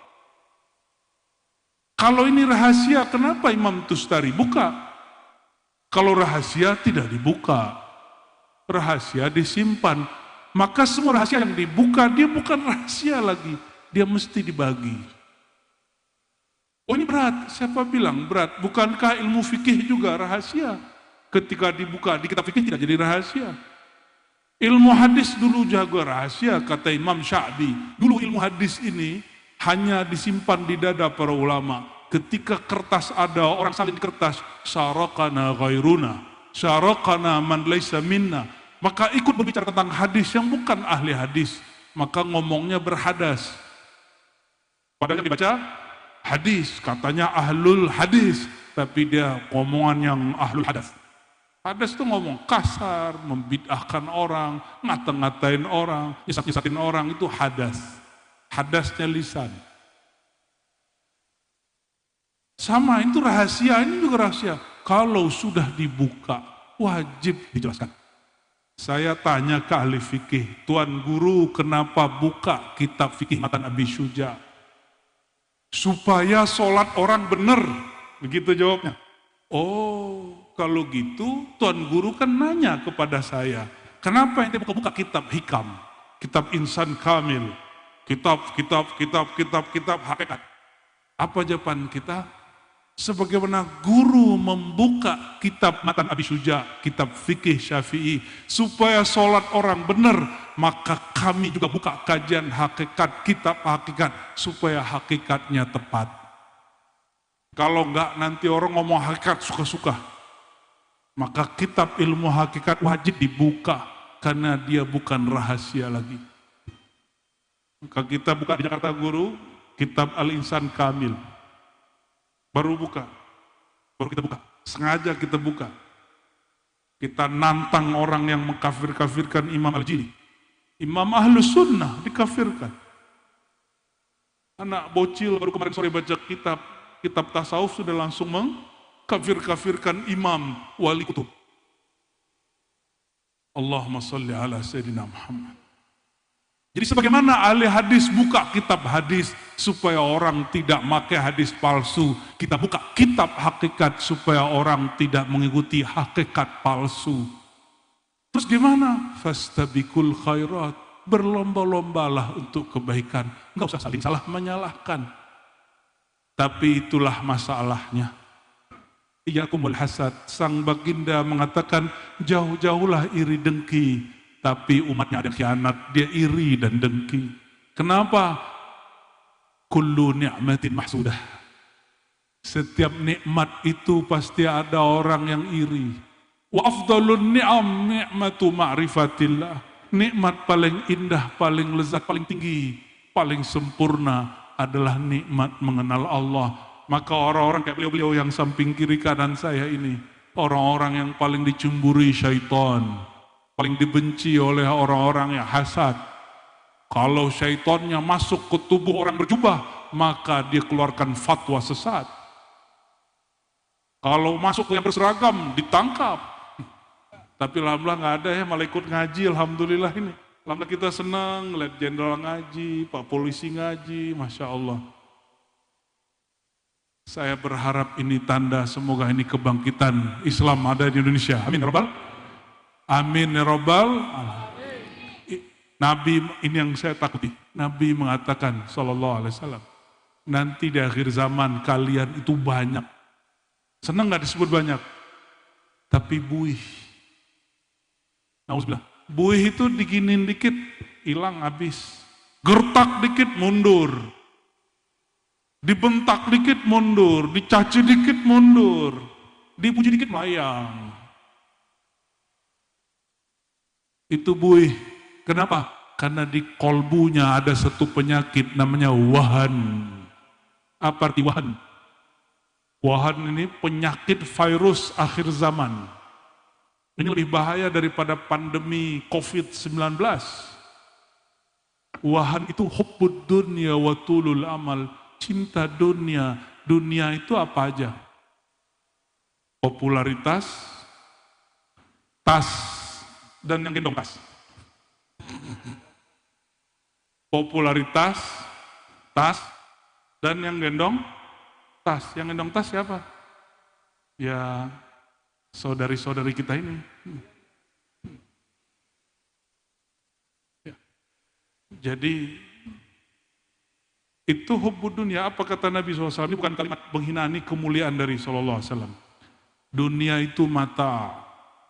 Kalau ini rahasia, kenapa Imam Tustari buka? Kalau rahasia tidak dibuka. Rahasia disimpan. Maka semua rahasia yang dibuka, dia bukan rahasia lagi. Dia mesti dibagi. Oh ini berat, siapa bilang berat? Bukankah ilmu fikih juga rahasia? Ketika dibuka di kitab fikih tidak jadi rahasia. Ilmu hadis dulu jaga rahasia, kata Imam Sya'bi. Dulu ilmu hadis ini hanya disimpan di dada para ulama. Ketika kertas ada, orang salin kertas, syarakana ghairuna, syarakana man laysa minna. Maka ikut berbicara tentang hadis yang bukan ahli hadis. Maka ngomongnya berhadas. Padahal yang dibaca hadis, katanya ahlul hadis, tapi dia ngomongan yang ahlul hadas. Hadas itu ngomong kasar, membid'ahkan orang, ngata-ngatain orang, nyesat-nyesatin orang, itu hadas. Hadasnya lisan. Sama, itu rahasia, ini juga rahasia. Kalau sudah dibuka, wajib dijelaskan. Saya tanya ke ahli fikih, Tuan Guru kenapa buka kitab fikih Matan Abi Syuja? Supaya sholat orang benar, begitu jawabnya. Oh, kalau gitu Tuan Guru kan nanya kepada saya, kenapa ente buka-buka kitab hikam, kitab insan kamil, kitab hakikat. Apa jawaban kita? Sebagaimana guru membuka kitab Matan Abi Syuja, kitab fikih Syafi'i, supaya sholat orang benar, maka kami juga buka kajian hakikat, kitab hakikat, supaya hakikatnya tepat. Kalau enggak nanti orang ngomong hakikat suka-suka. Maka kitab ilmu hakikat wajib dibuka, karena dia bukan rahasia lagi. Maka kita buka di Jakarta Guru, kitab Al-Insan Kamil. Baru kita buka, sengaja kita buka. Kita nantang orang yang mengkafir-kafirkan Imam Al-Jili. Imam Ahlus Sunnah dikafirkan. Anak bocil baru kemarin sore baca kitab tasawuf sudah langsung mengkafir-kafirkan Imam Wali Kutub. Allahumma salli ala Sayyidina Muhammad. Jadi sebagaimana ahli hadis buka kitab hadis supaya orang tidak pakai hadis palsu, kita buka kitab hakikat supaya orang tidak mengikuti hakikat palsu. Terus gimana? Fastabiqul khairat, berlomba-lombalah untuk kebaikan. Enggak usah saling salah menyalahkan. Tapi itulah masalahnya. Iyyakum wal hasad, sang baginda mengatakan jauh-jauhlah iri dengki. Tapi umatnya ada khianat, dia iri dan dengki. Kenapa? Kullu ni'matin mahsudah. Setiap nikmat itu pasti ada orang yang iri. Wa afdalun ni'am ni'matu ma'rifatillah. Nikmat paling indah, paling lezat, paling tinggi, paling sempurna adalah nikmat mengenal Allah. Maka orang-orang kayak beliau-beliau yang samping kiri kanan saya ini, orang-orang yang paling dicemburi syaitan, paling dibenci oleh orang-orang yang hasad. Kalau syaitannya masuk ke tubuh orang berjubah, maka dia keluarkan fatwa sesat. Kalau masuk ke yang berseragam, ditangkap. Tapi alhamdulillah nggak ada ya, malah ikut ngaji, alhamdulillah ini. Alhamdulillah kita senang lihat jenderal ngaji, Pak Polisi ngaji, Masya Allah. Saya berharap ini tanda, semoga ini kebangkitan Islam ada di Indonesia. Amin ya Rabbal. Amin ya Rabbal. Nabi, ini yang saya takuti. Nabi mengatakan sallallahu alaihi wasallam, nanti di akhir zaman kalian itu banyak. Senang gak disebut banyak? Tapi buih. Nauzubillah. Buih itu diginin dikit, hilang habis. Gertak dikit mundur. Dibentak dikit mundur, dicaci dikit mundur. dipuji dikit melayang. Itu buih. Kenapa? Karena di kolbunya ada satu penyakit namanya wahan. Apa arti wahan? Wahan ini penyakit virus akhir zaman. Ini lebih bahaya daripada pandemi COVID-19. Wahan itu hubbud dunya wa tulul amal. Cinta dunia. Dunia itu apa aja? Popularitas, tas, dan yang gendong tas. Popularitas, tas, dan yang gendong tas. Yang gendong tas siapa? Ya saudari-saudari kita ini. Ya. Jadi itu hubbud dunia. Apa kata Nabi SAW? Ini bukan kalimat penghinaan, ini kemuliaan dari SAW. Dunia itu mata,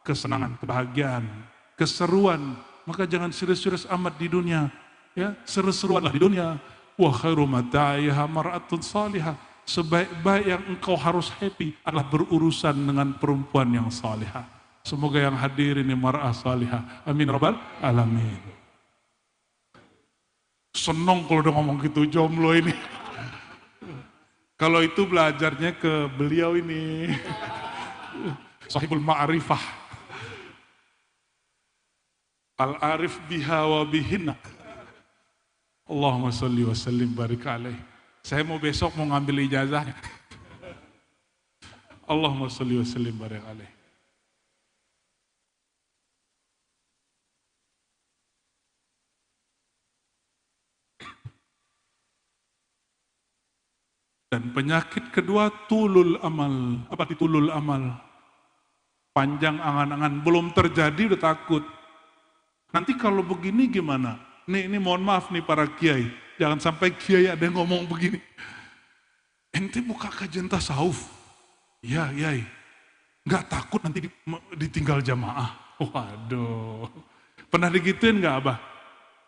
kesenangan, kebahagiaan, keseruan. Maka jangan serius-serius amat di dunia. Ya, seru-seruanlah di dunia. Wa khairu mata'iha mar'atun salihah. Sebaik-baik yang engkau harus happy adalah berurusan dengan perempuan yang salihah. Semoga yang hadir ini mar'ah salihah. Amin rabbal alamin. Senang kalau udah ngomong gitu jomblo ini. Kalau itu belajarnya ke beliau ini. Sahibul Ma'rifah. Al-arif biha wa bihinna. Allahumma salli wa sallim barik alaih. Saya mau besok mau ngambil ijazahnya. Allahumma salli wa sallim barik alaih. Dan penyakit kedua tulul amal. Apa itu tulul amal? Panjang angan-angan, belum terjadi udah takut. Nanti kalau begini gimana? Ini mohon maaf nih para kiai. Jangan sampai kiai ada yang ngomong begini. Ente buka kajian tasawuf. Ya, yai. Nggak takut nanti ditinggal jamaah. Waduh. Pernah digituin nggak abah?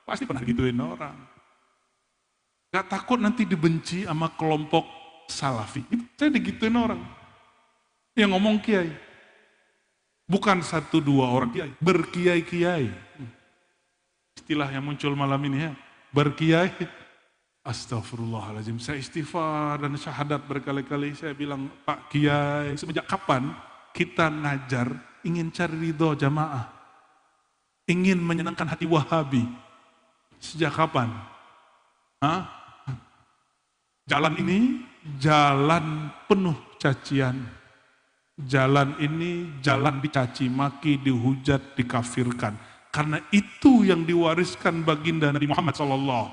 Pasti pernah digituin orang. Nggak takut nanti dibenci sama kelompok salafi. Saya digituin orang. Yang ngomong kiai. Bukan satu dua orang kiai. Berkiai-kiai. Istilah yang muncul malam ini ya. Berkiai. Astagfirullahaladzim. Saya istighfar dan syahadat berkali-kali. Saya bilang, Pak Kiai, semenjak kapan kita ngajar ingin cari ridho jamaah? Ingin menyenangkan hati Wahabi? Sejak kapan? Hah? Jalan ini jalan penuh cacian. Jalan ini jalan dicaci maki, dihujat, dikafirkan. Karena itu yang diwariskan baginda Nabi Muhammad SAW.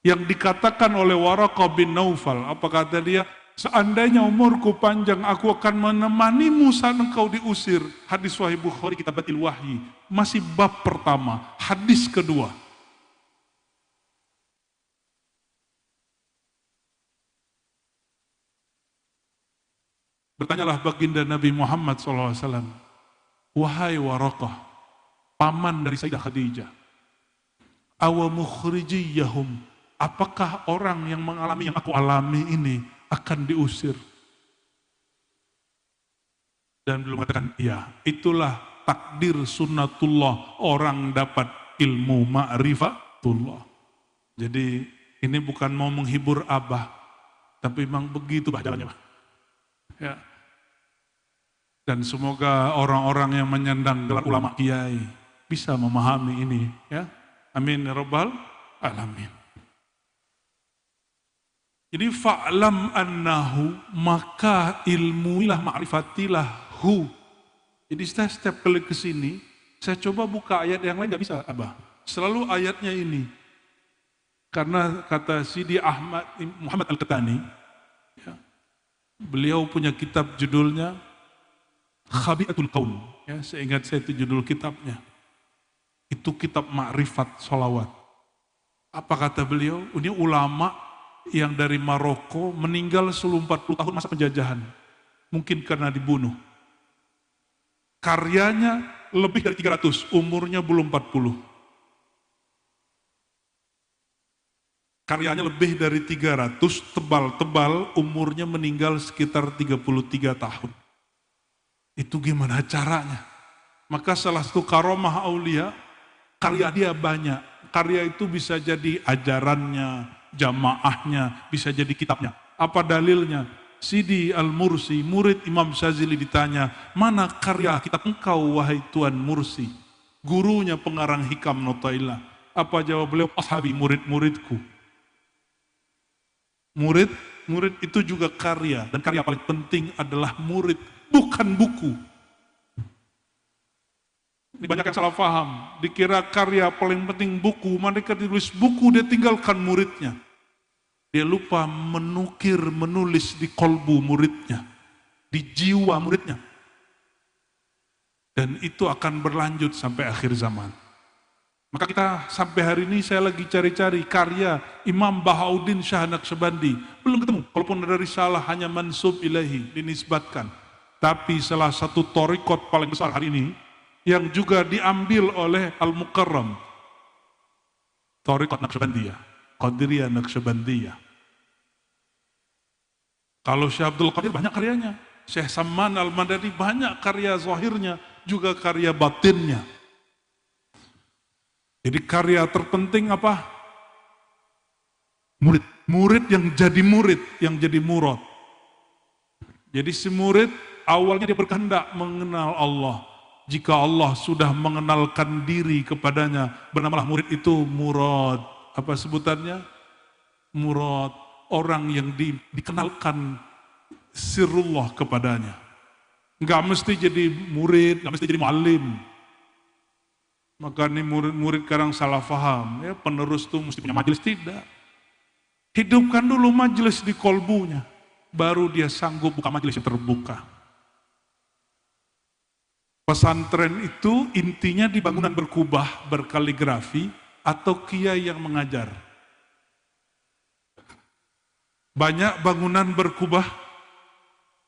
Yang dikatakan oleh Waraqah bin Naufal, apa kata dia? Seandainya umurku panjang, aku akan menemanimu saat engkau diusir. Hadis Sahih Bukhari Kitabatil Wahyi. Masih bab pertama, hadis kedua. Bertanyalah baginda Nabi Muhammad SAW. Wahai Waraqah, paman dari Sayyidah Khadijah. Awa mukhrijiyahum. Apakah orang yang mengalami yang aku alami ini akan diusir? Dan belum katakan iya. Itulah takdir sunnatullah. Orang dapat ilmu ma'rifatullah. Jadi ini bukan mau menghibur abah. Tapi memang begitu jalannya. Ya. Dan semoga orang-orang yang menyandang gelar ulama kiai bisa memahami ini. Ya. Amin ya rabbal alamin. Jadi fa'lam annahu, maka ilmuilah, ma'rifatilah hu. Jadi setiap kali ke sini, saya coba buka ayat yang lain, gak bisa abah. Selalu ayatnya ini. Karena kata Sidi Ahmad Muhammad Al-Qatani, ya, beliau punya kitab judulnya Khabiatul Qaul. Ya, seingat saya itu judul kitabnya. Itu kitab ma'rifat sholawat. Apa kata beliau? Ini ulama yang dari Maroko meninggal sebelum 40 tahun masa penjajahan. Mungkin karena dibunuh. Karyanya lebih dari 300, umurnya belum 40. Karyanya lebih dari 300, tebal-tebal, umurnya meninggal sekitar 33 tahun. Itu gimana caranya? Maka salah satu karomah aulia, karya dia banyak. Karya itu bisa jadi ajarannya, jamaahnya, bisa jadi kitabnya. Apa dalilnya? Sidi Al-Mursi, murid Imam Syazili ditanya, mana karya kitab engkau wahai Tuan Mursi? Gurunya pengarang Hikam Notailah. Apa jawab beliau? Ashabi, murid-muridku. Murid itu juga karya, dan karya paling penting adalah murid, bukan buku. Ini banyak yang salah paham, dikira karya paling penting buku, mereka ditulis buku, dia tinggalkan muridnya. Dia lupa menulis di kolbu muridnya, di jiwa muridnya. Dan itu akan berlanjut sampai akhir zaman. Maka kita sampai hari ini saya lagi cari-cari karya Imam Bahauddin Shah Naqsyabandi. Belum ketemu, kalaupun ada risalah hanya mansub ilahi, dinisbatkan. Tapi salah satu thariqat paling besar hari ini, yang juga diambil oleh Al-Mukarram, thariqat Naqsyabandiyah, Qadiriyah Naqsyabandiyah. Kalau Syekh Abdul Qadir banyak karyanya, Syekh Samman Al-Madani banyak karya zahirnya, juga karya batinnya. Jadi karya terpenting apa? Murid. Murid yang jadi murad. Jadi si murid awalnya dia berkehendak mengenal Allah. Jika Allah sudah mengenalkan diri kepadanya, bernamalah murid itu murad. Apa sebutannya? Murad. Orang yang dikenalkan sirrullah kepadanya. Enggak mesti jadi murid, enggak mesti jadi muallim. Maka ini murid-murid kadang salah faham, ya penerus itu mesti punya majelis, tidak. Hidupkan dulu majelis di kolbunya, baru dia sanggup buka majelis yang terbuka. Pesantren itu intinya di bangunan berkubah, berkaligrafi, atau kiai yang mengajar. Banyak bangunan berkubah,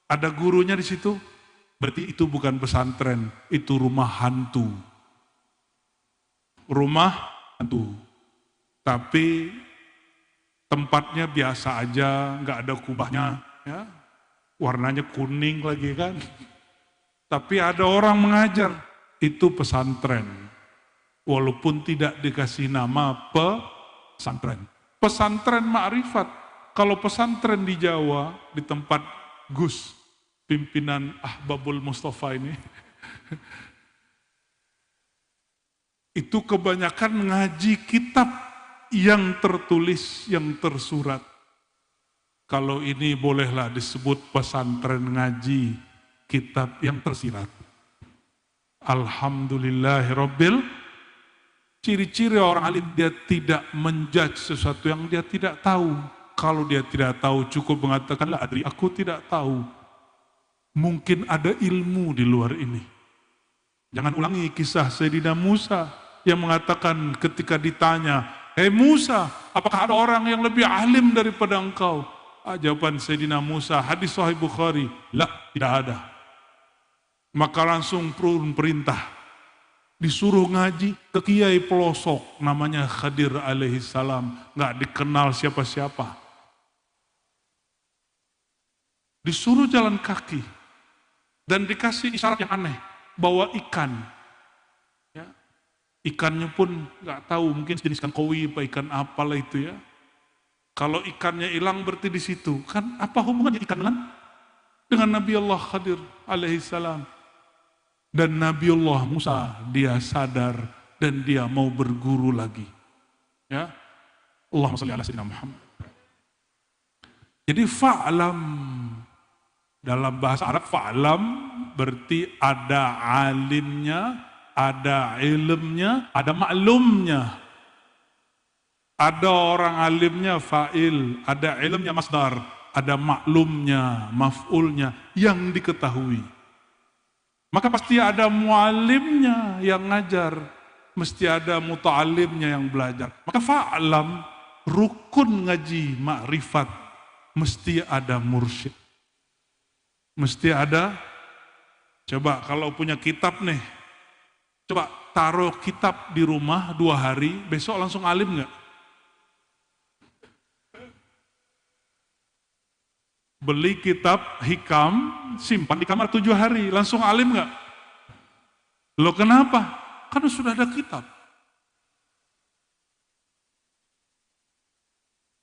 ada gurunya di situ, berarti itu bukan pesantren, itu rumah hantu. Rumah hantu, tapi tempatnya biasa aja, nggak ada kubahnya, ya. Warnanya kuning lagi kan. Tapi ada orang mengajar, itu pesantren. Walaupun tidak dikasih nama pesantren. Pesantren ma'rifat. Kalau pesantren di Jawa, di tempat Gus, pimpinan Ahbabul Mustafa ini, itu kebanyakan ngaji kitab yang tertulis, yang tersurat. Kalau ini bolehlah disebut pesantren ngaji kitab yang tersirat. Alhamdulillahirabbil. Ciri-ciri orang alim, dia tidak menjudge sesuatu yang dia tidak tahu. Kalau dia tidak tahu, cukup mengatakan, la adri, aku tidak tahu. Mungkin ada ilmu di luar ini. Jangan ulangi kisah Sayyidina Musa yang mengatakan ketika ditanya, hei Musa, apakah ada orang yang lebih alim daripada engkau? Jawaban Sayyidina Musa, hadis Sahih Bukhari, la, tidak ada. Maka langsung perintah, disuruh ngaji ke kiai pelosok, namanya Khadir alaihi salam, nggak dikenal siapa-siapa. Disuruh jalan kaki, dan dikasih isyarat yang aneh, bawa ikan. Ikannya pun nggak tahu, mungkin jenis ikan koi, apa ikan apalah itu ya. Kalau ikannya hilang berarti di situ. Kan apa hubungannya ikan dengan Nabi Allah Khadir alaihi salam. Dan Nabi Allah Musa, dia sadar dan dia mau berguru lagi. Ya. Allahumma shalli ala sayyidina Muhammad. Jadi fa'lam, dalam bahasa Arab fa'lam berarti ada alimnya, ada ilmnya, ada maklumnya. Ada orang alimnya fa'il, ada ilmnya masdar, ada maklumnya, maf'ulnya yang diketahui. Maka pasti ada mualimnya yang ngajar, mesti ada muta'alimnya yang belajar. Maka fa'lam, rukun ngaji ma'rifat, mesti ada mursyid. Mesti ada, coba kalau punya kitab nih, coba taruh kitab di rumah 2 hari, besok langsung alim nggak? Beli kitab hikam, simpan di kamar 7 hari, langsung alim nggak? Loh kenapa? Karena sudah ada kitab.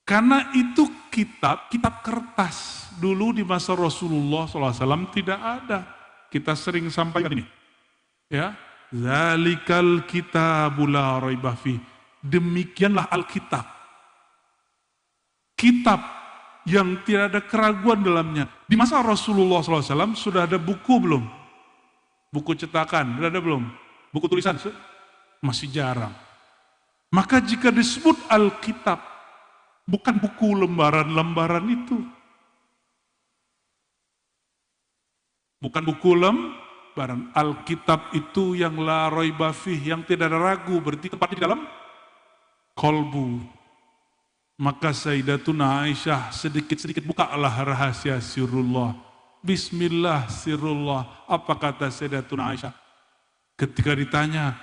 Karena itu kitab kertas. Dulu di masa Rasulullah SAW tidak ada. Kita sering sampaikan ini. Ya, zalikal kitabul la raiba fi. Demikianlah Alkitab. Kitab yang tidak ada keraguan dalamnya. Di masa Rasulullah SAW sudah ada buku belum? Buku cetakan, sudah ada belum? Buku tulisan? Masih jarang. Maka jika disebut Alkitab, bukan buku lembaran-lembaran itu. Bukan buku lembaran. Alkitab itu yang la raiba fih, yang tidak ada ragu, berarti tempatnya di dalam kolbu. Maka Sayyidatuna Aisyah sedikit-sedikit bukalah rahasia sirrullah. Bismillah sirrullah. Apa kata Sayyidatuna Aisyah? Ketika ditanya,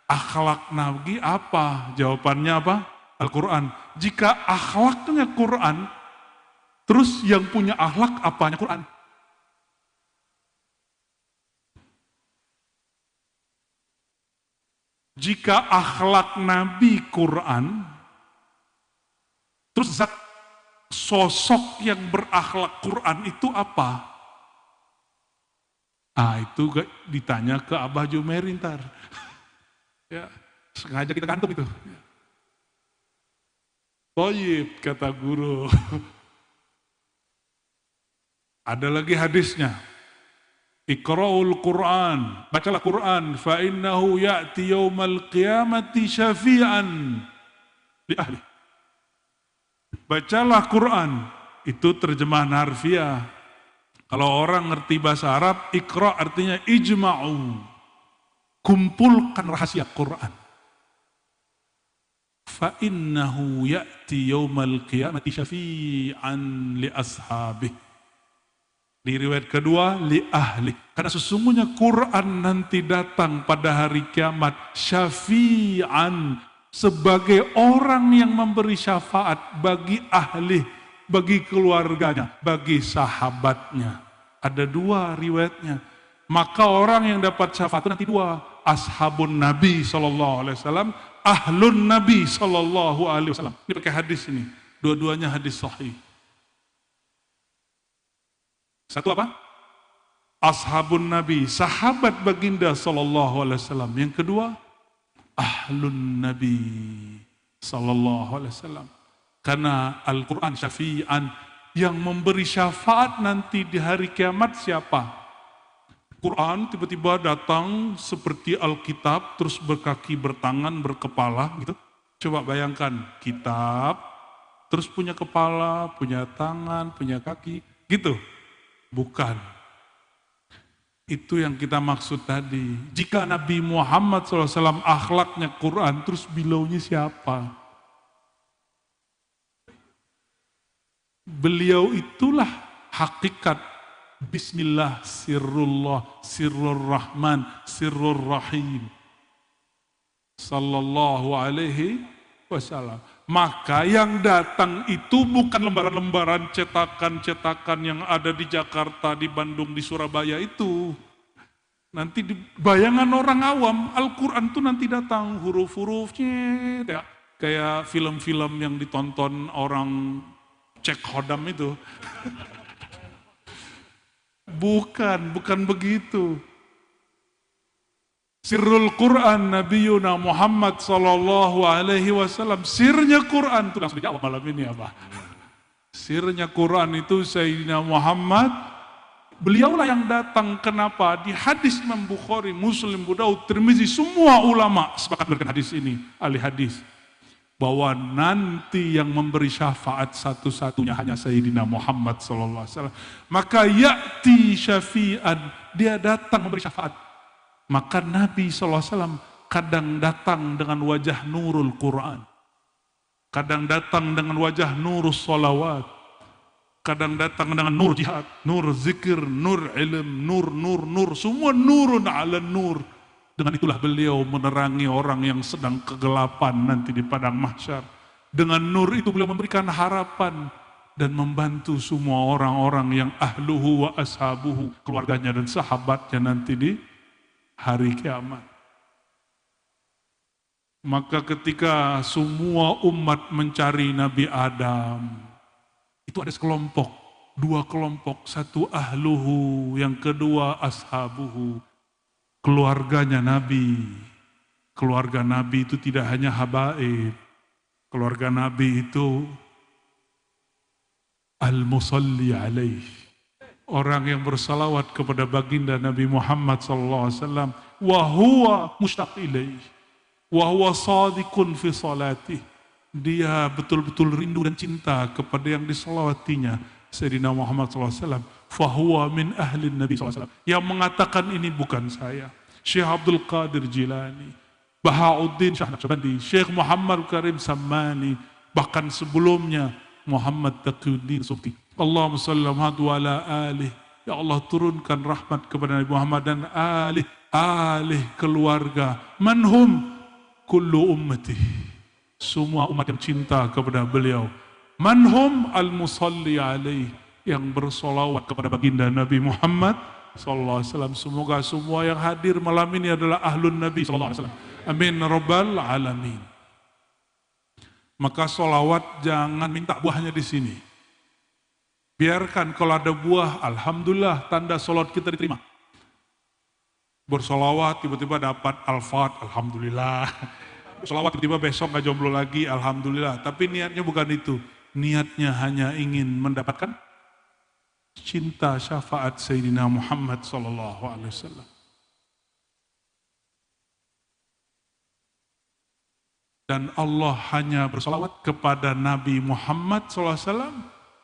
akhlak Nabi apa? Jawabannya apa? Al-Quran. Jika akhlaknya Quran, terus yang punya akhlak apanya Quran? Jika akhlak Nabi Quran, terus zat sosok yang berakhlak Quran itu apa? Itu ditanya ke Abah Jumeir ntar. Ya, sengaja kita kantuk itu. Toyib, kata guru. Ada lagi hadisnya. Iqra'ul Qur'an, bacalah Quran, fa innahu ya'ti yaumal qiyamati syafi'an li ahli. Bacalah Quran, itu terjemahan harfiah. Kalau orang ngerti bahasa Arab, Iqra artinya ijma'u, kumpulkan rahasia Quran. Fa innahu ya'ti yaumal qiyamati syafi'an li ashabih. Di riwayat kedua, li ahli. Karena sesungguhnya Quran nanti datang pada hari kiamat syafi'an, sebagai orang yang memberi syafaat bagi ahli, bagi keluarganya, bagi sahabatnya. Ada dua riwayatnya. Maka orang yang dapat syafaat nanti dua, ashabun Nabi SAW, ahlun Nabi SAW. Ini pakai hadis ini, dua-duanya hadis sahih. Satu apa? Ashabun Nabi, sahabat baginda SAW. Yang kedua, ahlun Nabi SAW. Karena Al-Quran syafi'an, yang memberi syafaat nanti di hari kiamat siapa? Quran tiba-tiba datang seperti Alkitab, terus berkaki, bertangan, berkepala gitu. Coba bayangkan, kitab, terus punya kepala, punya tangan, punya kaki, gitu. Bukan. Itu yang kita maksud tadi. Jika Nabi Muhammad SAW akhlaknya Quran, terus bilaunya siapa? Beliau itulah hakikat Bismillah, sirrullah, sirrur rahman, sirrur rahim. Sallallahu alaihi wasallam. Maka yang datang itu bukan lembaran-lembaran cetakan-cetakan yang ada di Jakarta, di Bandung, di Surabaya itu. Nanti di bayangan orang awam, Al-Quran itu nanti datang huruf-hurufnya, ya, kayak film-film yang ditonton orang cek hodam itu. Bukan begitu. Sirrul Quran Nabiyuna Muhammad sallallahu alaihi wasallam. Sirnya Quran itu langsung dijawab malam ini apa? Sirnya Quran itu Sayyidina Muhammad. Beliaulah yang datang. Kenapa? Di hadis Imam Bukhari, Muslim, Abu Daud, Tirmizi, semua ulama sepakat berikan hadis ini, ahli hadis, bahwa nanti yang memberi syafaat satu-satunya hanya Sayyidina Muhammad sallallahu alaihi wasallam. Maka ya'ti syafi'an, dia datang memberi syafaat. Maka Nabi SAW kadang datang dengan wajah nurul Quran. Kadang datang dengan wajah nurus salawat. Kadang datang dengan nur jihad, nur zikir, nur ilm, nur. Semua nurun ala nur. Dengan itulah beliau menerangi orang yang sedang kegelapan nanti di padang mahsyar. Dengan nur itu beliau memberikan harapan. dan membantu semua orang-orang yang ahluhu wa ashabuhu, keluarganya dan sahabatnya nanti di hari kiamat. Maka ketika semua umat mencari Nabi Adam, itu ada sekelompok, dua kelompok, satu ahluhu, yang kedua ashabuhu, keluarganya Nabi. Keluarga Nabi itu tidak hanya habaib, keluarga Nabi itu al-musalli alaih, orang yang bersalawat kepada baginda Nabi Muhammad SAW, wa huwa mushtaq ilaih, wa huwa sadiqun fi salatih, dia betul-betul rindu dan cinta kepada yang disalawatinya Sayyidina Muhammad SAW. Fahuwa min ahlin Nabi SAW. Yang mengatakan ini bukan saya, Syekh Abdul Qadir Jilani, Bahauddin Syah Naqsyabandi, Syekh Muhammad Karim Sammani, bahkan sebelumnya Muhammad Taqiyuddin Subki. Allahumma salli ala alih. Ya Allah, turunkan rahmat kepada Nabi Muhammad dan alih keluarga. Manhum kullu ummati, semua umat yang cinta kepada beliau. Manhum al-musalli alaih, yang bersolawat kepada baginda Nabi Muhammad sallallahu alaihi wasallam. Semoga semua yang hadir malam ini adalah ahlun Nabi sallallahu alaihi wasallam. Amin rabbal alamin. Maka solawat jangan minta buahnya di sini. Biarkan kalau ada buah, alhamdulillah, tanda solawat kita diterima. Bersolawat tiba-tiba dapat al-fat, alhamdulillah. Solawat tiba-tiba besok gak jomblo lagi, alhamdulillah. Tapi niatnya bukan itu. Niatnya hanya ingin mendapatkan cinta syafaat Sayyidina Muhammad sallallahu alaihi wasallam. Dan Allah hanya bersalawat kepada Nabi Muhammad sallallahu alaihi wasallam,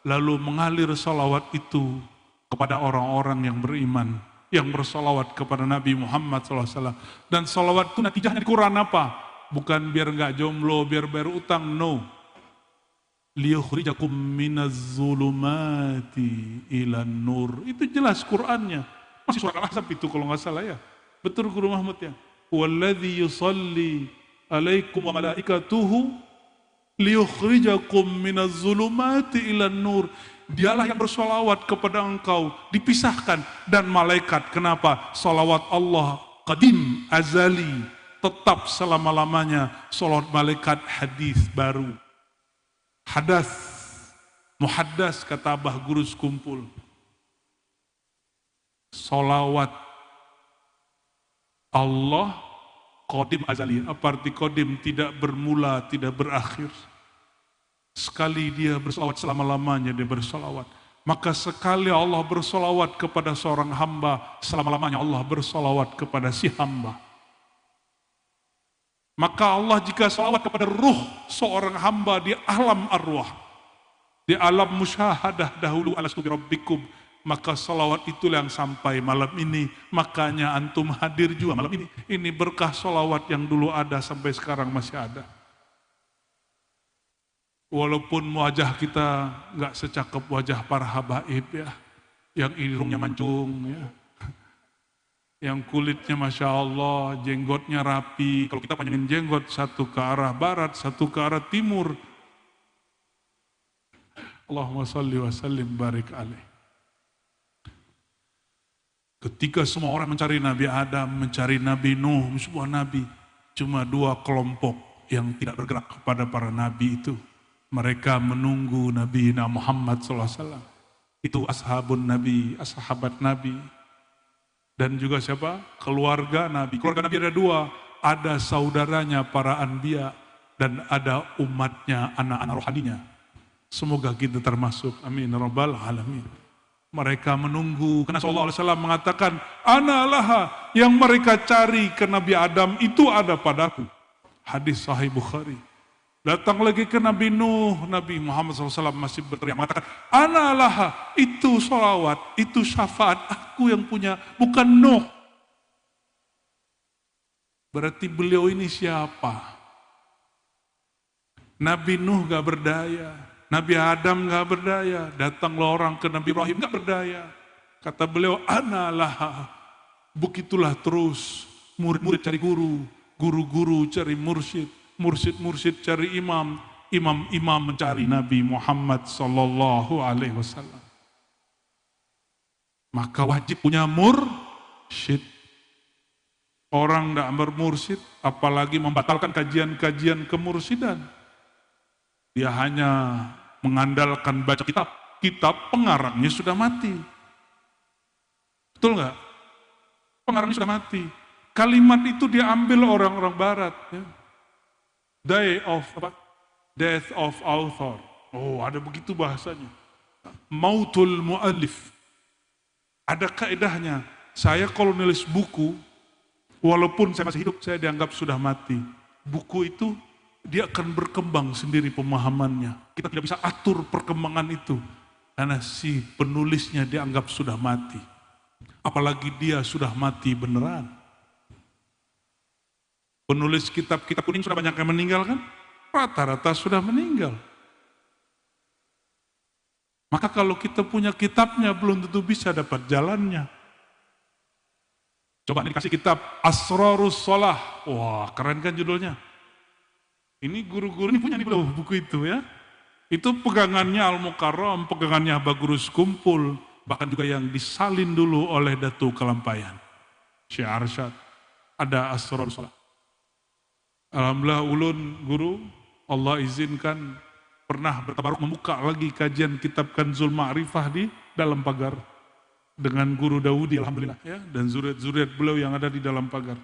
lalu mengalir salawat itu kepada orang-orang yang beriman, yang bersalawat kepada Nabi Muhammad sallallahu alaihi wasallam. Dan salawat itu natijahnya di Quran apa? Bukan biar nggak jomblo, biar bayar utang, no. Liyukhrijakum minaz zulumati ilan nur. Itu jelas Qur'annya. Masih surat Al-Ahzab itu kalau nggak salah ya. Betul Guru Mahmud ya. Walladzi yusalli alaikum wa malaikatuhu liyukhrijakum minaz zulumati ilan nur. Dialah yang bersolawat kepada engkau, dipisahkan, dan malaikat. Kenapa? Solawat Allah qadim, azali, tetap selama-lamanya. Solawat malaikat hadis baru. Hadas, muhaddas, kata Abah Guru Sekumpul. Solawat Allah qadim azali. Apa arti qadim? Tidak bermula, tidak berakhir. Sekali dia bersolawat, selama-lamanya dia bersolawat. Maka sekali Allah bersolawat kepada seorang hamba, selama-lamanya Allah bersolawat kepada si hamba. Maka Allah jika salawat kepada ruh seorang hamba di alam arwah, di alam musyahadah dahulu alastu bi rabbikum, maka salawat itulah yang sampai malam ini. Makanya antum hadir juga malam ini. Ini berkah salawat yang dulu ada sampai sekarang masih ada. Walaupun wajah kita nggak secakep wajah para habaib ya, yang hidungnya mancung ya, yang kulitnya Masya Allah, jenggotnya rapi. Kalau kita panjangin jenggot, satu ke arah barat, satu ke arah timur. Allahumma salli wa sallim barik alaih. Ketika semua orang mencari Nabi Adam, mencari Nabi Nuh, semua Nabi, cuma dua kelompok yang tidak bergerak kepada para Nabi itu. Mereka menunggu Nabi Muhammad SAW. Itu ashabun Nabi, ashabat Nabi. Dan juga siapa? Keluarga Nabi. Keluarga Nabi ada dua. Ada saudaranya para anbiya dan ada umatnya, anak-anak rohaninya. Semoga kita termasuk. Amin rabbal alamin. Mereka menunggu. Karena sallallahu alaihi wasallam mengatakan, ana laha, yang mereka cari ke Nabi Adam itu ada padaku. Hadis Sahih Bukhari. Datang lagi ke Nabi Nuh, Nabi Muhammad SAW masih berteriak mengatakan, ana laha, itu sholawat, itu syafaat, aku yang punya, bukan Nuh. Berarti beliau ini siapa? Nabi Nuh gak berdaya, Nabi Adam gak berdaya, datanglah orang ke Nabi Ibrahim gak berdaya. Kata beliau, ana laha, begitulah terus, murid-murid cari guru, guru-guru cari mursyid, mursyid-mursyid cari imam, imam-imam mencari Nabi Muhammad sallallahu alaihi wasallam. Maka wajib punya mursyid. Orang tidak bermursyid, apalagi membatalkan kajian-kajian kemursidan. Dia hanya mengandalkan baca kitab. Kitab pengarangnya sudah mati. Betul nggak? Pengarangnya sudah mati. Kalimat itu diambil orang-orang barat. Ya. Death of author. Oh, ada begitu bahasanya. Mautul mu'allif. Ada kaedahnya. Saya kalau nulis buku, walaupun saya masih hidup, saya dianggap sudah mati. Buku itu, dia akan berkembang sendiri pemahamannya. Kita tidak bisa atur perkembangan itu. Karena si penulisnya dianggap sudah mati. Apalagi dia sudah mati beneran. Penulis kitab-kitab kuning sudah banyak yang meninggal kan? Rata-rata sudah meninggal. Maka kalau kita punya kitabnya belum tentu bisa dapat jalannya. Coba dikasih kitab Asrarus Shalah. Wah, keren kan judulnya? Ini guru-guru ini punya nih belum buku itu ya. Itu pegangannya Al-Mukarram, pegangannya Bagurus Kumpul, bahkan juga yang disalin dulu oleh Datu Kalampayan. Syekh Arsyad. Ada Asrarus Shalah. Alhamdulillah ulun guru, Allah izinkan pernah bertabaruk membuka lagi kajian kitab Kanzul Ma'rifah di dalam pagar. Dengan guru Daudi alhamdulillah ya, dan zuriat-zuriat beliau yang ada di dalam pagar.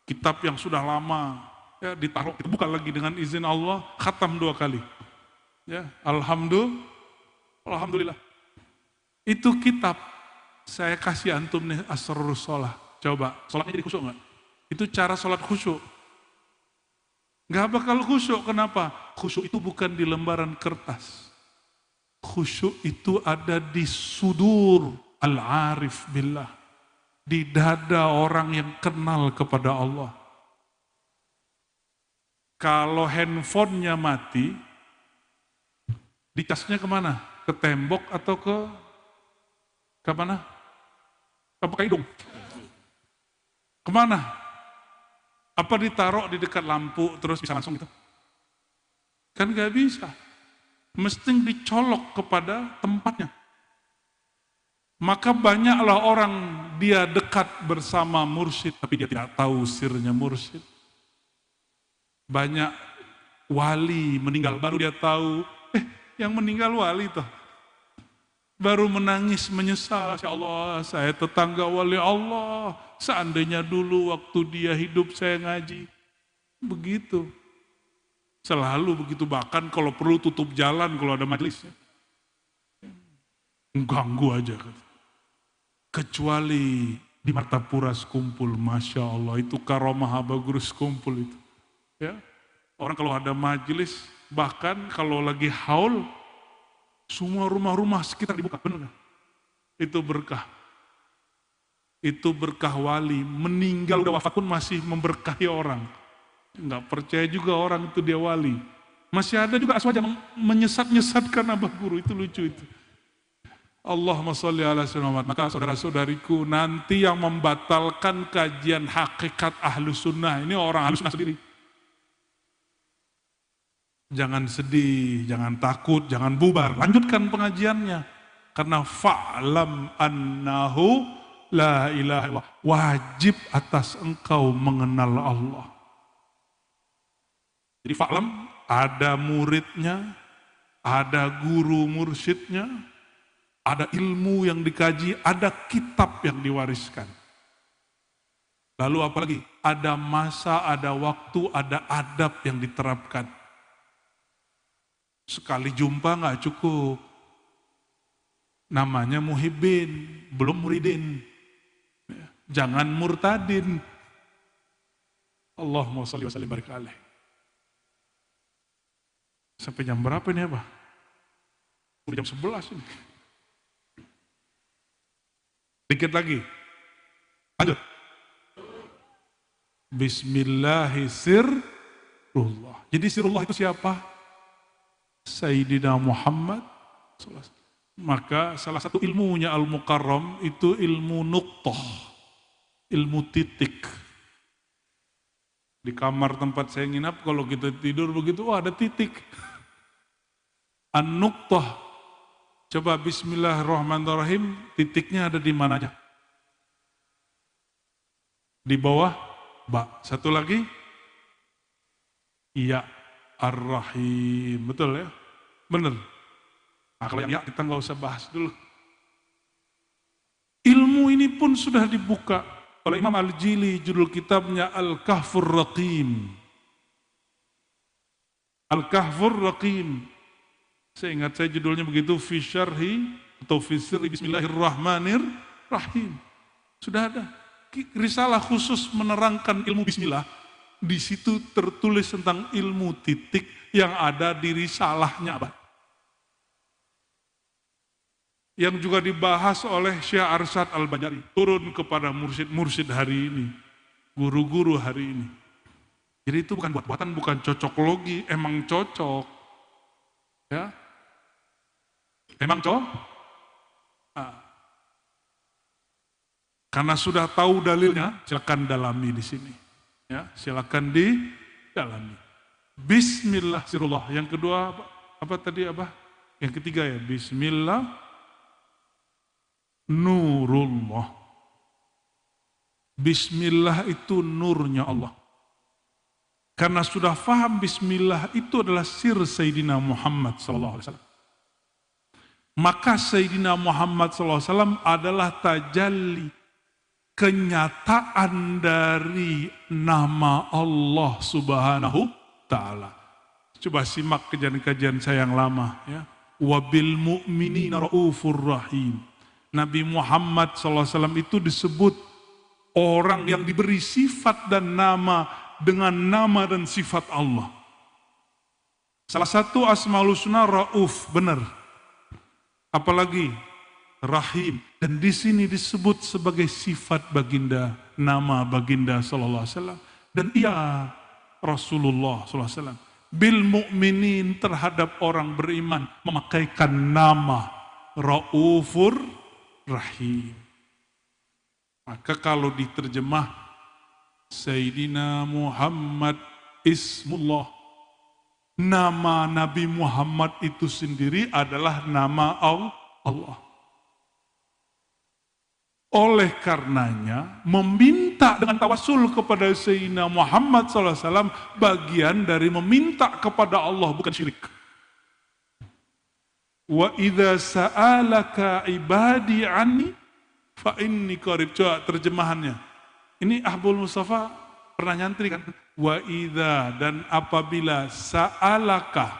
Kitab yang sudah lama ya ditaruh, kita buka lagi dengan izin Allah, khatam 2 kali. Ya, alhamdulillah. Itu kitab saya kasih antum nih Asrarus Shalah. Coba, sholatnya jadi khusyuk enggak? Itu cara sholat khusyuk. Enggak bakal khusyuk, kenapa? Khusyuk itu bukan di lembaran kertas. Khusyuk itu ada di sudur al-arif billah. Di dada orang yang kenal kepada Allah. Kalau handphonenya mati, dicasnya kemana? Ke tembok atau ke mana? Apa ke hidung? Kemana? Apa ditaruh di dekat lampu terus bisa langsung gitu? Kan gak bisa. Mesti dicolok kepada tempatnya. Maka banyaklah orang dia dekat bersama mursyid, tapi dia tidak tahu sirnya mursyid. Banyak wali meninggal, baru dia tahu, yang meninggal wali toh. Baru menangis menyesal, ya Allah saya tetangga wali Allah, seandainya dulu waktu dia hidup saya ngaji. Begitu. Selalu begitu, bahkan kalau perlu tutup jalan kalau ada majelis. Ganggu aja. Kecuali di Martapura Sekumpul, Masya Allah, itu karomah Bagurus Kumpul itu. Ya. Orang kalau ada majelis, bahkan kalau lagi haul, semua rumah-rumah sekitar dibuka, benar. Itu berkah. Itu berkah wali, meninggal udah wafat pun masih memberkahi orang. Enggak percaya juga orang itu dia wali. Masih ada juga aswaja menyesat-nyesatkan abah guru, itu lucu itu. Allahumma sholli ala sayyidina Muhammad. Maka saudara-saudariku, nanti yang membatalkan kajian hakikat Ahlus Sunnah, ini orang Ahlus Sunnah sendiri. Jangan sedih, jangan takut, jangan bubar. Lanjutkan pengajiannya. Karena fa'lam annahu la ilaha illallah. Wajib atas engkau mengenal Allah. Jadi fa'lam, ada muridnya, ada guru mursyidnya, ada ilmu yang dikaji, ada kitab yang diwariskan. Lalu apalagi? Ada masa, ada waktu, ada adab yang diterapkan. Sekali jumpa nggak cukup. Namanya muhibbin, belum muridin. Jangan murtadin. Allahumma sholli wa sallim barik alaih. Sampai jam berapa ini apa? Udah jam 11 ini. Dikit lagi. Lanjut. Bismillahirrahmanirrahim. Jadi sirullah itu siapa? Sayyidina Muhammad. Maka salah satu ilmunya Al-Mukarram itu ilmu nuqtah, ilmu titik. Di kamar tempat saya nginap kalau kita tidur begitu, ada titik. An-Nuqtah. Coba bismillahirrahmanirrahim, titiknya ada di mana aja? Di bawah ba. Satu lagi, ya ar-rahim. Betul ya? Benar. Nah, kalau yang ya kita nggak usah bahas dulu. Ilmu ini pun sudah dibuka oleh Imam Al-Jili, judul kitabnya Al-Kahfur Raqim. Al-Kahfur Raqim. Saya ingat saya judulnya begitu, fi syarhi atau fi sirri bismillahirrahmanirrahim. Sudah ada risalah khusus menerangkan ilmu bismillah. Di situ tertulis tentang ilmu titik yang ada di risalahnya, Abah. Yang juga dibahas oleh Syekh Arsyad Al-Banjari, turun kepada mursyid-mursyid hari ini, guru-guru hari ini. Jadi itu bukan buat-buatan, bukan cocokologi, emang cocok. Ya. Emang cocok? Nah. Karena sudah tahu dalilnya, silakan dalami di sini. Ya, silakan didalami. Bismillahirrahmanirrahim. Yang kedua apa tadi, Abah? Yang ketiga ya, bismillah nurullah. Bismillah itu nurnya Allah. Karena sudah faham bismillah itu adalah sir Sayyidina Muhammad SAW. Maka Sayyidina Muhammad SAW adalah tajalli, kenyataan dari nama Allah Subhanahu Ta'ala. Coba simak kajian-kajian saya yang lama ya. Wabil mu'minina raufur rahim. Nabi Muhammad SAW itu disebut orang yang diberi sifat dan nama dengan nama dan sifat Allah. Salah satu asmaul husna rauf, benar. Apalagi rahim, dan di sini disebut sebagai sifat baginda, nama baginda sallallahu alaihi wasallam. Dan ia Rasulullah sallallahu alaihi wasallam bil mu'minin, terhadap orang beriman memakaikan nama Raufur Rahim. Maka kalau diterjemah Sayyidina Muhammad ismullah, nama Nabi Muhammad itu sendiri adalah nama Allah. Oleh karenanya, meminta dengan tawasul kepada Sayyidina Muhammad SAW bagian dari meminta kepada Allah, bukan syirik. Wa idza sa'alaka ibadi anni fa inni qarib. Coba terjemahannya. Ini Ahbul Mustafa pernah nyantri kan? Wa idza, dan apabila sa'alaka,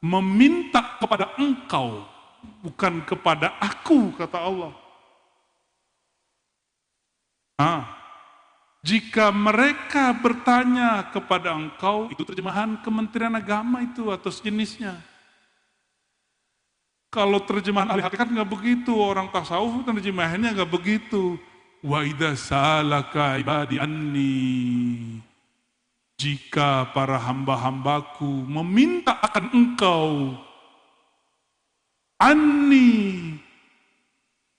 meminta kepada engkau, bukan kepada aku, kata Allah. Jika mereka bertanya kepada engkau, itu terjemahan Kementerian Agama itu atau sejenisnya. Kalau terjemahan ahli hakikat nggak begitu, orang tasawuf terjemahannya nggak begitu. Wa idza sa'alaka ibadi anni, jika para hamba-hambaku meminta akan engkau, anni,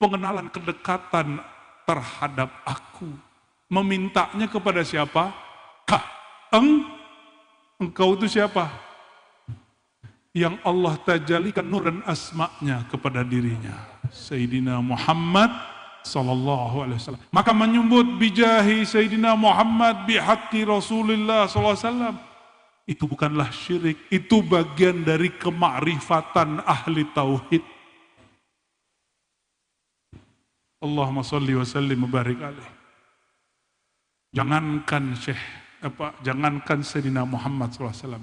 pengenalan kedekatan terhadap aku. Memintanya kepada siapa? Engkau itu siapa? Yang Allah tajalikan nur dan asma'nya kepada dirinya, Sayyidina Muhammad sallallahu alaihi wasallam. Maka menyebut bijahi Sayyidina Muhammad, bihaqqi Rasulullah sallallahu alaihi wasallam, itu bukanlah syirik, itu bagian dari kemakrifatan ahli tauhid. Allahumma sholli wa sallim wa barik alaih. Jangankan Sayyidina Muhammad SAW,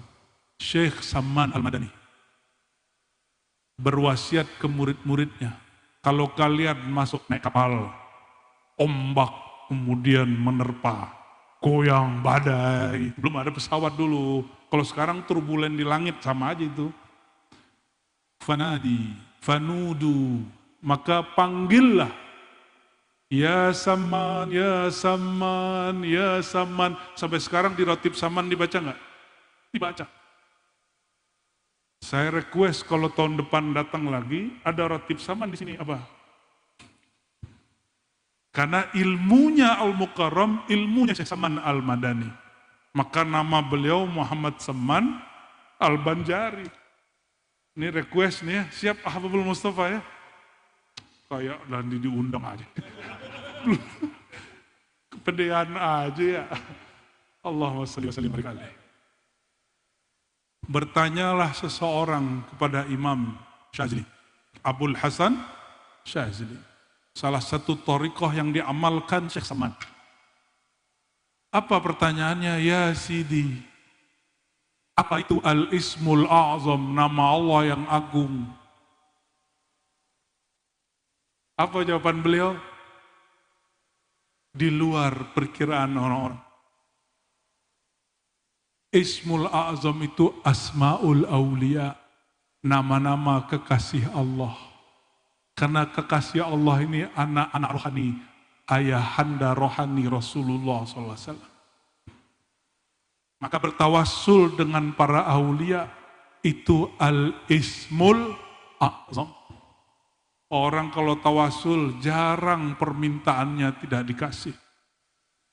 Syekh Samman Al-Madani berwasiat ke murid-muridnya, kalau kalian masuk naik kapal, ombak kemudian menerpa, goyang badai, belum ada pesawat dulu. Kalau sekarang turbulen di langit sama aja itu. Fanadi, fanudu, maka panggillah, ya Saman, ya Saman, ya Saman. Sampai sekarang di Ratib Saman dibaca nggak? Dibaca. Saya request kalau tahun depan datang lagi, ada Ratib Saman di sini, apa? Karena ilmunya Al-Mukarram, ilmunya Syekh Saman Al-Madani. Maka nama beliau Muhammad Saman Al-Banjari. Ini request nih ya, siap Ahbabul Mustafa ya? Kayak dan diundang aja. Kepedean aja ya. Allahumma sholli wa sallim alaihi. Bertanyalah seseorang kepada Imam Syazili, Abul Hasan Syazili. Salah satu thariqah yang diamalkan Syekh Samad. Apa pertanyaannya? Ya Sidi, apa itu Al-Ismul A'zam, nama Allah yang agung? Apa jawaban beliau? Di luar perkiraan orang-orang. Ismul A'zam itu Asma'ul Aulia, nama-nama kekasih Allah. Karena kekasih Allah ini anak-anak rohani, ayahanda rohani Rasulullah SAW. Maka bertawassul dengan para aulia itu Al-Ismul A'zam. Orang kalau tawassul jarang permintaannya tidak dikasih.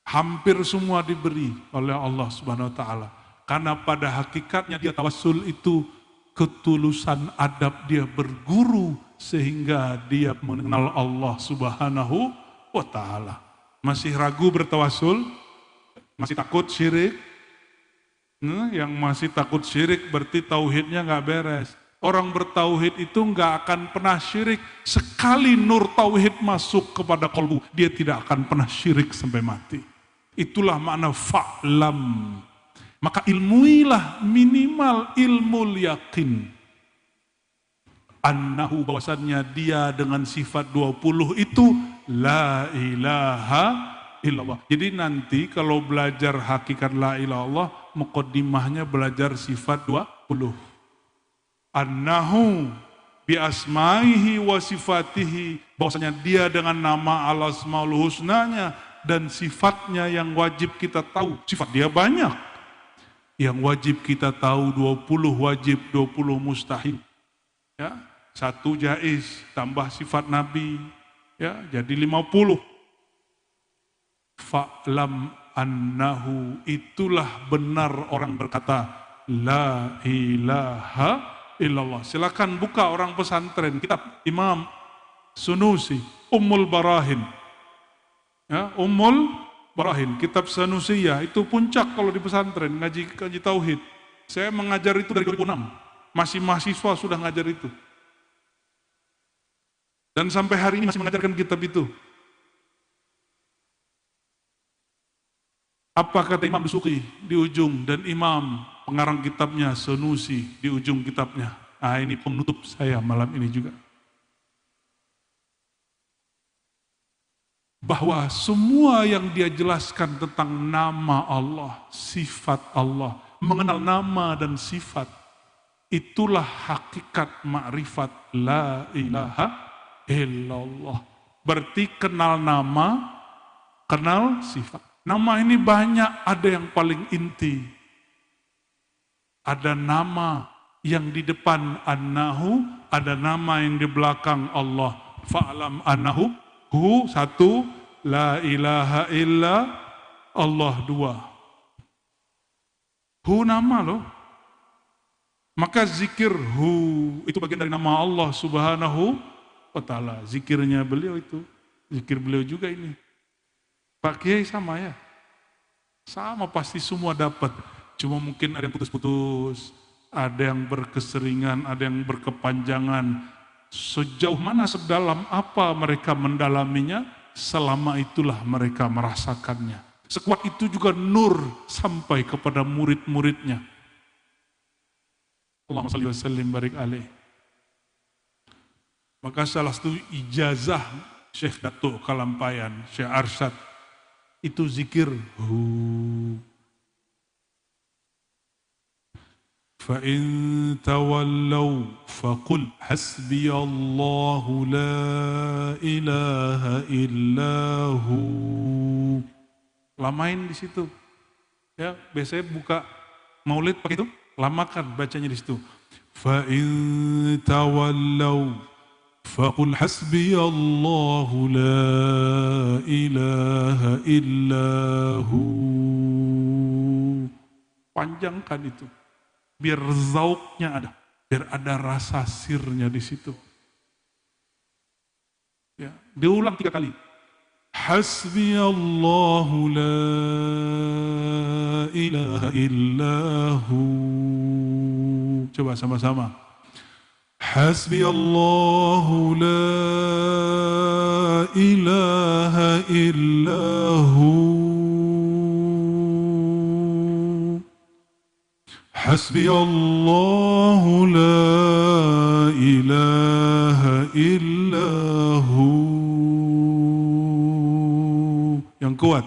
Hampir semua diberi oleh Allah Subhanahu wa taala. Karena pada hakikatnya dia tawassul itu ketulusan adab dia berguru sehingga dia mengenal Allah Subhanahu wa taala. Masih ragu bertawassul? Masih takut syirik? Yang masih takut syirik berarti tauhidnya nggak beres. Orang bertauhid itu nggak akan pernah syirik. Sekali nur tauhid masuk kepada kalbu, dia tidak akan pernah syirik sampai mati. Itulah makna fa'lam. Maka ilmuilah minimal ilmu yakin. Annahu, bahwasannya dia dengan sifat 20 itu la ilaha illallah. Jadi nanti kalau belajar hakikat la ilaha illallah, muqaddimahnya belajar sifat 20. Annahu bi asma'ihi wa sifatihi, bahwasanya dia dengan nama al-asmaul husnanya dan sifatnya yang wajib kita tahu. Sifat dia banyak. Yang wajib kita tahu 20 wajib, 20 mustahil. Ya, 1 jaiz tambah sifat nabi, ya, jadi 50. Fa'lam annahu, itulah benar orang berkata la ilaha illallah. Silakan buka orang pesantren kitab Imam Sunusi Ummul Barahin. Ya, Ummul Barahin, kitab Sanusiyah itu puncak kalau di pesantren ngaji tauhid. Saya mengajar itu dari 2006. Masih mahasiswa sudah ngajar itu. Dan sampai hari ini masih mengajarkan kitab itu. Apa kata Imam Dusuki di ujung dan Imam pengarang kitabnya Sunusi di ujung kitabnya. Nah, ini penutup saya malam ini juga. Bahwa semua yang dia jelaskan tentang nama Allah, sifat Allah, mengenal nama dan sifat, itulah hakikat ma'rifat la ilaha illallah. Berarti kenal nama, kenal sifat. Nama ini banyak, ada yang paling inti. Ada nama yang di depan annahu, ada nama yang di belakang Allah. Fa'lam annahu, hu 1, la ilaha illa Allah 2. Hu nama loh. Maka zikir hu itu bagian dari nama Allah Subhanahu wa taala. Zikirnya beliau itu, zikir beliau juga ini. Pak Kiai sama ya? Sama, pasti semua dapat. Cuma mungkin ada yang putus-putus, ada yang berkeseringan, ada yang berkepanjangan. Sejauh mana, sedalam apa mereka mendalaminya, selama itulah mereka merasakannya. Sekuat itu juga nur sampai kepada murid-muridnya. Allahumma shalli wa sallim barik alaih. Maka salah satu ijazah Syekh Datuk Kalampayan, Syekh Arsyad, itu zikir hu. Fa in tawallaw faqul hasbiyallahu la ilaha illahu. Lamain di situ. Ya, biasanya buka Maulid pakai itu, lamakan bacanya di situ. Fa in tawallaw faqul hasbiyallahu la ilaha illahu. Panjangkan itu biar zauknya ada. Biar ada rasa sirnya di situ. Ya, diulang 3 kali. Hasbi Allahu la ilaha illahu. Coba sama-sama. Hasbi Allahu la ilaha illahu. Hasbi Allahu la ilaha illahu. Yang kuat.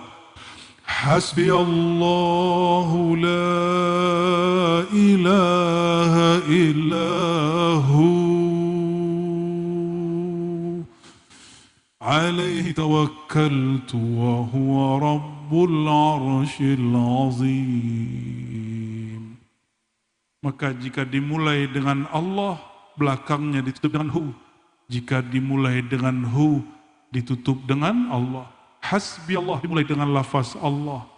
Hasbi Allahu la ilaha illahu. Alaihi tawakkaltu wa huwa rabbul arshil azim. Maka jika dimulai dengan Allah, belakangnya ditutup dengan hu. Jika dimulai dengan hu, ditutup dengan Allah. Hasbi Allah dimulai dengan lafaz Allah,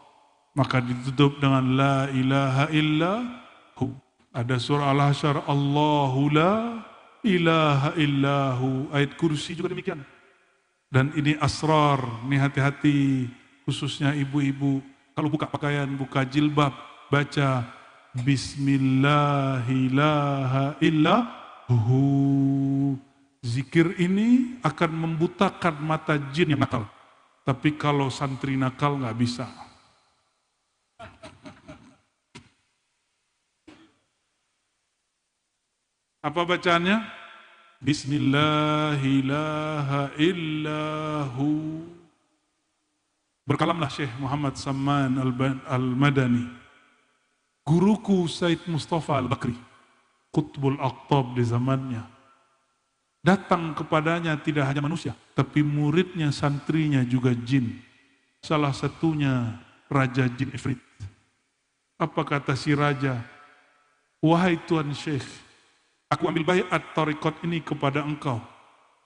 maka ditutup dengan la ilaha illahu. Ada surah Al-Hasyr, Allahu la ilaha illahu. Ayat kursi juga demikian. Dan ini asrar, ini hati-hati, khususnya ibu-ibu. Kalau buka pakaian, buka jilbab, baca Bismillahillahu. Zikir ini akan membutakan mata jin yang nakal. Tapi kalau santri nakal nggak bisa. Apa bacaannya? Bismillahillahu. Berkalamlah Syekh Muhammad Samman Al-Madani. Guruku Said Mustafa Al-Bakri, Qutbul Aqtab di zamannya. Datang kepadanya tidak hanya manusia, tapi muridnya, santrinya juga jin. Salah satunya Raja Jin Ifrit. Apa kata si raja? Wahai Tuan Syekh, aku ambil baiat tarekat ini kepada engkau.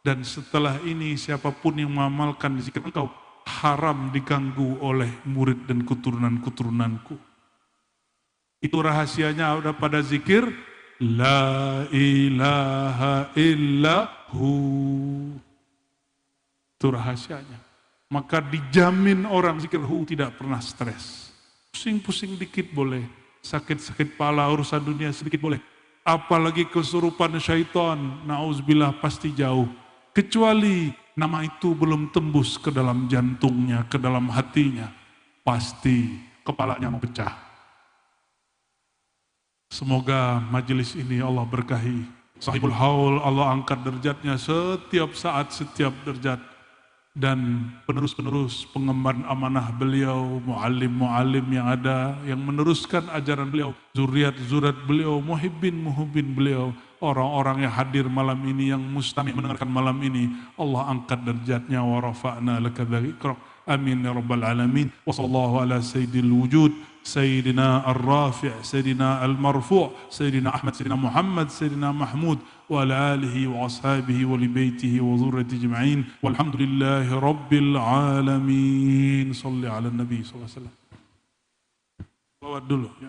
Dan setelah ini siapapun yang mengamalkan zikir engkau, haram diganggu oleh murid dan keturunan-keturunanku. Itu rahasianya ada pada zikir la ilaha illahu. Itu rahasianya. Maka dijamin orang zikir hu tidak pernah stres. Pusing-pusing dikit boleh, sakit-sakit kepala urusan dunia sedikit boleh. Apalagi kesurupan syaitan, na'udzubillah, pasti jauh. Kecuali nama itu belum tembus ke dalam jantungnya, ke dalam hatinya, pasti kepalanya mau pecah. Semoga majelis ini Allah berkahi. Sahibul Haul, Allah angkat derajatnya setiap saat, setiap derajat. Dan penerus-penerus pengemban amanah beliau, muallim-muallim yang ada, yang meneruskan ajaran beliau, zuriat-zuriat beliau, muhibbin beliau, orang-orang yang hadir malam ini, yang mustami' mendengarkan malam ini, Allah angkat derajatnya, wa rafa'na laka dzikrak. Amin ya rabbal alamin. Wa sallallahu ala sayyidil wujud, Sayyidina Ar-Rafi', Sayyidina Al-Marfu', Sayyidina Ahmad, Sayyidina Muhammad, Sayyidina Mahmud, wa ala alihi wa ashabihi wa libaitihi wa zurriyati jema'in. Walhamdulillahi rabbil alamin. Salli ala Nabi sallallahu alaihi wasallam. Bawa dulu ya.